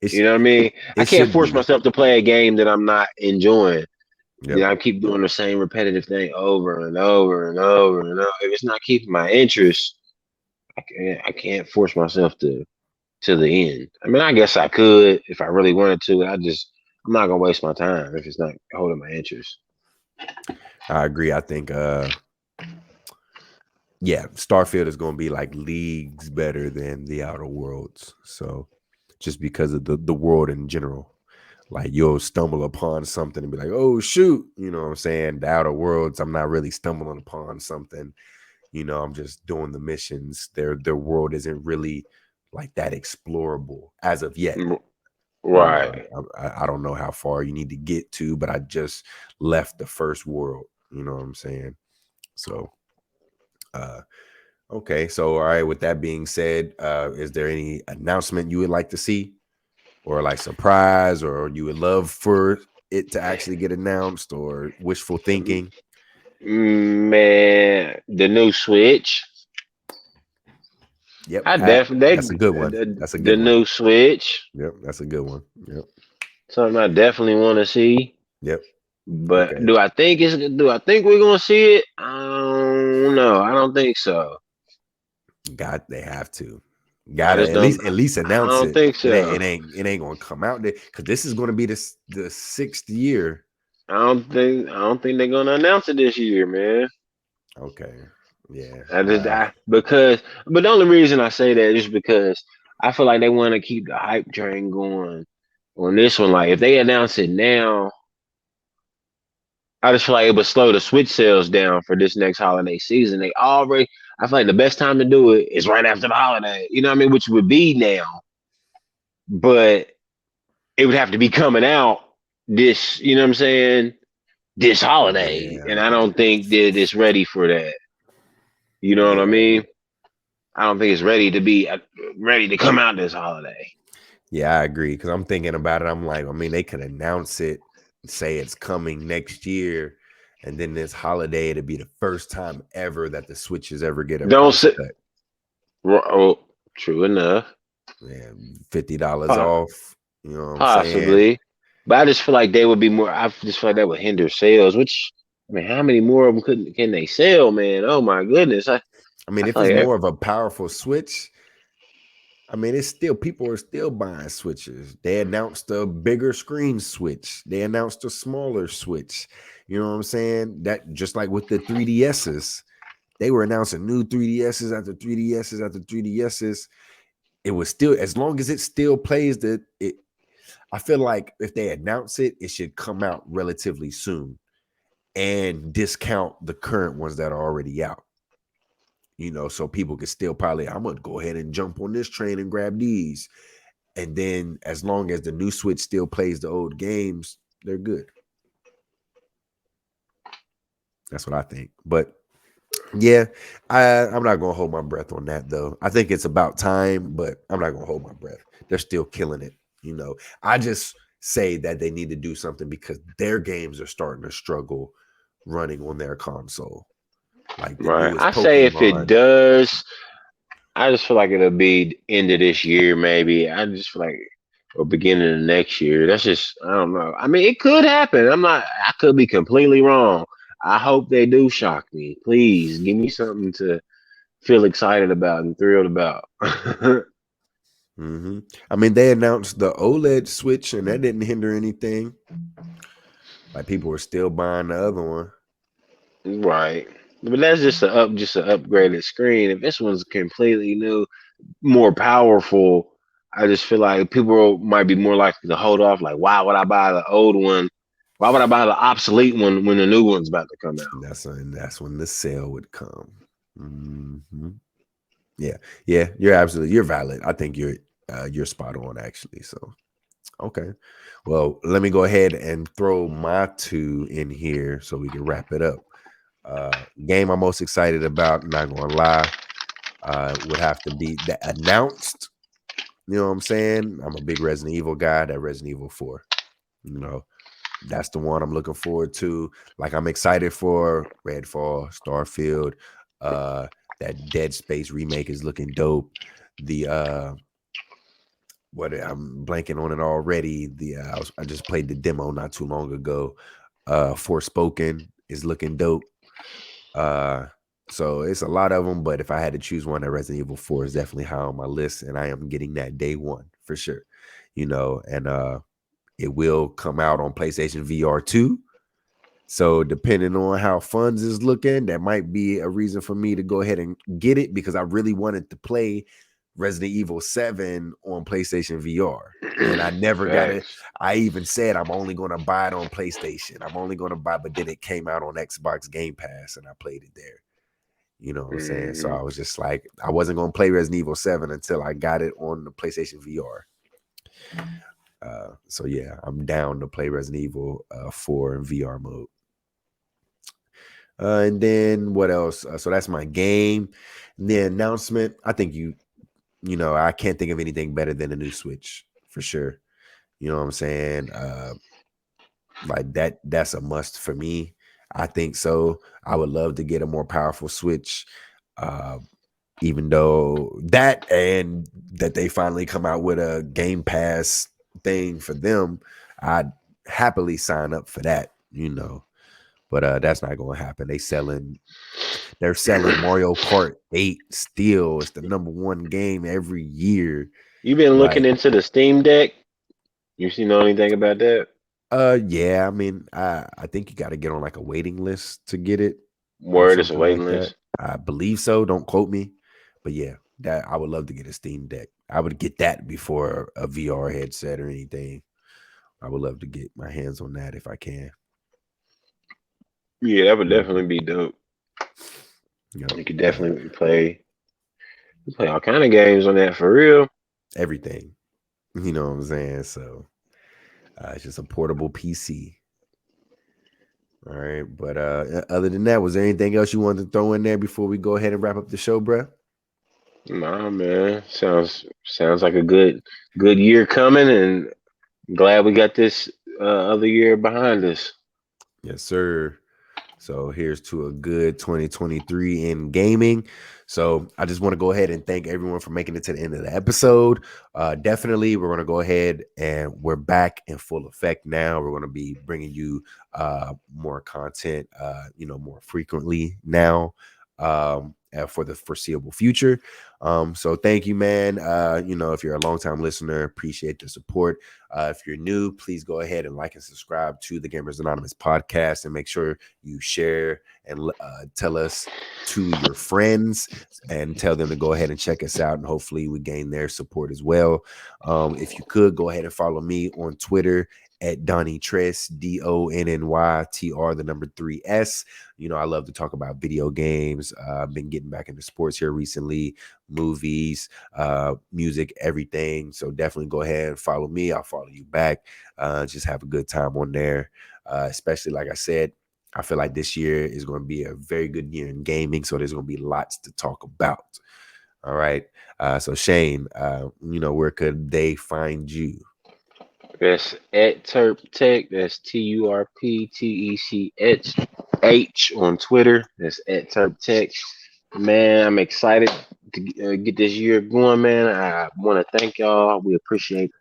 It's You know what I mean? I it can't should force be. myself to play a game that I'm not enjoying. Yep. Then I keep doing the same repetitive thing over and over and over and over. If it's not keeping my interest, I can't force myself to the end. I mean, I guess I could if I really wanted to. I'm not gonna waste my time if it's not holding my interest. I agree. I think yeah, Starfield is gonna be like leagues better than the Outer Worlds. So just because of the world in general. Like you'll stumble upon something and be like, oh shoot, you know what I'm saying? The Outer Worlds, I'm not really stumbling upon something. I'm just doing the missions. Their world isn't really like that explorable as of yet. Mm, You know, right. I don't know how far you need to get to, but I just left the first world. You know what I'm saying? So, uh, okay. So, all right. With that being said, is there any announcement you would like to see, or like surprise, or you would love for it to actually get announced, or wishful thinking? Man, the new Switch. Yep, I definitely that's a good one. That's a the good one. new Switch. Yep, that's a good one. Yep, Something I definitely want to see. yep. But Okay. do I think we're gonna see it? I don't know. I don't think so. God, they have to. I Gotta just don't. at least I announce don't it. think It ain't so. it ain't it ain't gonna come out there because this is gonna be the sixth year. I don't think they're gonna announce it this year, man. Okay. Yeah. But the only reason I say that is because I feel like they want to keep the hype train going on this one. Like, if they announce it now, I just feel like it would slow the Switch sales down for this next holiday season. I feel like the best time to do it is right after the holiday. You know what I mean? Which would be now, but it would have to be coming out this. You know what I'm saying? This holiday, Yeah. and I don't think that it's ready for that. You know what I Yeah. mean? I don't think it's ready to come out this holiday. Yeah, I agree. Cause I'm thinking about it. I'm like, I mean, they could announce it, say it's coming next year, and then this holiday, it'll be the first time ever that the Switches ever get a Don't price say. cut. Oh, true enough. Yeah, $50 Po- off. You know what I'm saying? Possibly, but I just feel like they would be more. I just feel like that would hinder sales. Which, I mean, how many more of them can they sell, man? Oh my goodness! I mean, I if feel it's like more of a powerful Switch, I mean, it's still people are still buying switches. They announced a bigger screen switch. They announced a smaller switch. You know what I'm saying? That just like with the 3DSs, they were announcing new 3DSs after 3DSs after 3DSs. It was still as long as it still plays that it. I feel like if they announce it, it should come out relatively soon and discount the current ones that are already out. So people can still probably, I'm gonna go ahead and jump on this train and grab these. And then as long as the new Switch still plays the old games, they're good. That's what I think. But yeah, I'm not gonna hold my breath on that though. I think it's about time, but I'm not gonna hold my breath. They're still killing it. I just say that they need to do something because their games are starting to struggle running on their console. Like the right. newest I say if it Pokemon. does, I just feel like it'll be end of this year, maybe. I just feel like or beginning of next year. That's just I don't know. I mean, it could happen. I could be completely wrong. I hope they do shock me. Please give me something feel excited about and thrilled about. Hmm. I mean, they announced the OLED switch, and that didn't hinder anything. Like people were still buying the other one. Right. But that's just an upgraded screen. If this one's completely new, more powerful, I just feel like people might be more likely to hold off. Like, why would I buy the old one? Why would I buy the obsolete one when the new one's about to come out? That's when the sale would come. Hmm. Yeah, yeah, you're valid. I think you're spot on actually. So okay, well, let me go ahead and throw my two in here so we can wrap it up. Game I'm most excited about, not gonna lie, would have to be that announced. You know what I'm saying? I'm a big Resident Evil guy. That Resident Evil 4. You know, that's the one I'm looking forward to. Like I'm excited for Redfall, Starfield. Uh, that Dead Space remake is looking dope. The what I'm blanking on it already. I just played the demo not too long ago. Forspoken is looking dope. Uh, so it's a lot of them, but if I had to choose one, that Resident Evil 4 is definitely high on my list, and I am getting that day one for sure. You know, and it will come out on PlayStation VR 2. So depending on how funds is looking, that might be a reason for me to go ahead and get it because I really wanted to play Resident Evil 7 on PlayStation VR. And I never got it. Facts. I even said I'm only going to buy it on PlayStation. I'm only going to buy, but then it came out on Xbox Game Pass and I played it there. You know what I'm saying? So Hmm. I was just like, I wasn't going to play Resident Evil 7 until I got it on the PlayStation VR. So yeah, I'm down to play Resident Evil 4 in VR mode. And then what else? So that's my game. And the announcement. I think I can't think of anything better than a new Switch for sure. You know what I'm saying? Like that's a must for me. I think so. I would love to get a more powerful Switch. Uh, even though that and that they finally come out with a Game Pass thing for them, I'd happily sign up for that, But that's not gonna happen. They're selling Mario Kart 8 still. It's the number one game every year. You been looking Like, into the Steam Deck? You know anything about that? yeah, I mean, I think you gotta get on like a waiting list to get it or Word is a something waiting like that. list. I believe so. Don't quote me. But yeah, that I would love to get a Steam Deck. I would get that before a VR headset or anything. I would love to get my hands on that if I can. Yeah, that would Mhm. definitely be dope. Yep. You could definitely play all kind of games on that for real. Everything. You know what I'm saying? So it's just a portable PC. All right. But other than that, was there anything else you wanted to throw in there before we go ahead and wrap up the show, bruh? Nah, man, sounds like a good year coming, and glad we got this other year behind us. Yes, sir. So here's to a good 2023 in gaming. So I just want to go ahead and thank everyone for making it to the end of the episode. Definitely, we're going to go ahead and we're back in full effect now. We're going to be bringing you more content, more frequently now for the foreseeable future. So thank you, man. If you're a longtime listener, appreciate the support. If you're new, please go ahead and like and subscribe to the Gamers Anonymous podcast and make sure you share and tell us to your friends and tell them to go ahead and check us out. And hopefully we gain their support as well. If you could go ahead and follow me on Twitter at Donnie Tress, DONNYTR, the number 3S. I love to talk about video games. I've been getting back into sports here recently, movies, music, everything. So definitely go ahead and follow me. I'll follow you back. Just have a good time on there. Especially, like I said, I feel like this year is going to be a very good year in gaming. So there's going to be lots to talk about. All right. So Shane, where could they find you? That's at Terp Tech. That's TURPTECH on Twitter. That's at Terp Tech. Man, I'm excited to get this year going, man. I want to thank y'all. We appreciate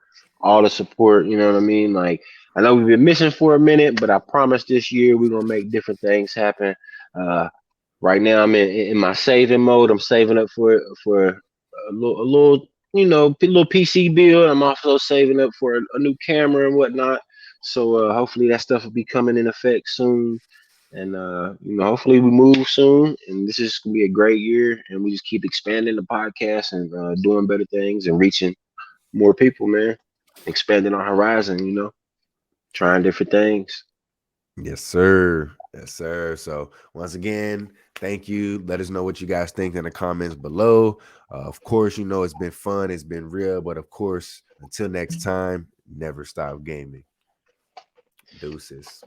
all the support. You know what I mean? Like, I know we've been missing for a minute, but I promise this year we're gonna make different things happen. Uh, Right now, I'm in my saving mode. I'm saving up for a little little PC build. I'm also saving up for a new camera and whatnot. So hopefully that stuff will be coming in effect soon. And hopefully we move soon. And this is gonna be a great year. And we just keep expanding the podcast and doing better things and reaching more people, man. Expanding our horizon, trying different things. Yes, sir. Yes, sir. So once again, thank you. Let us know what you guys think in the comments below. Of course, it's been fun. It's been real. But of course, until next time, never stop gaming. Deuces.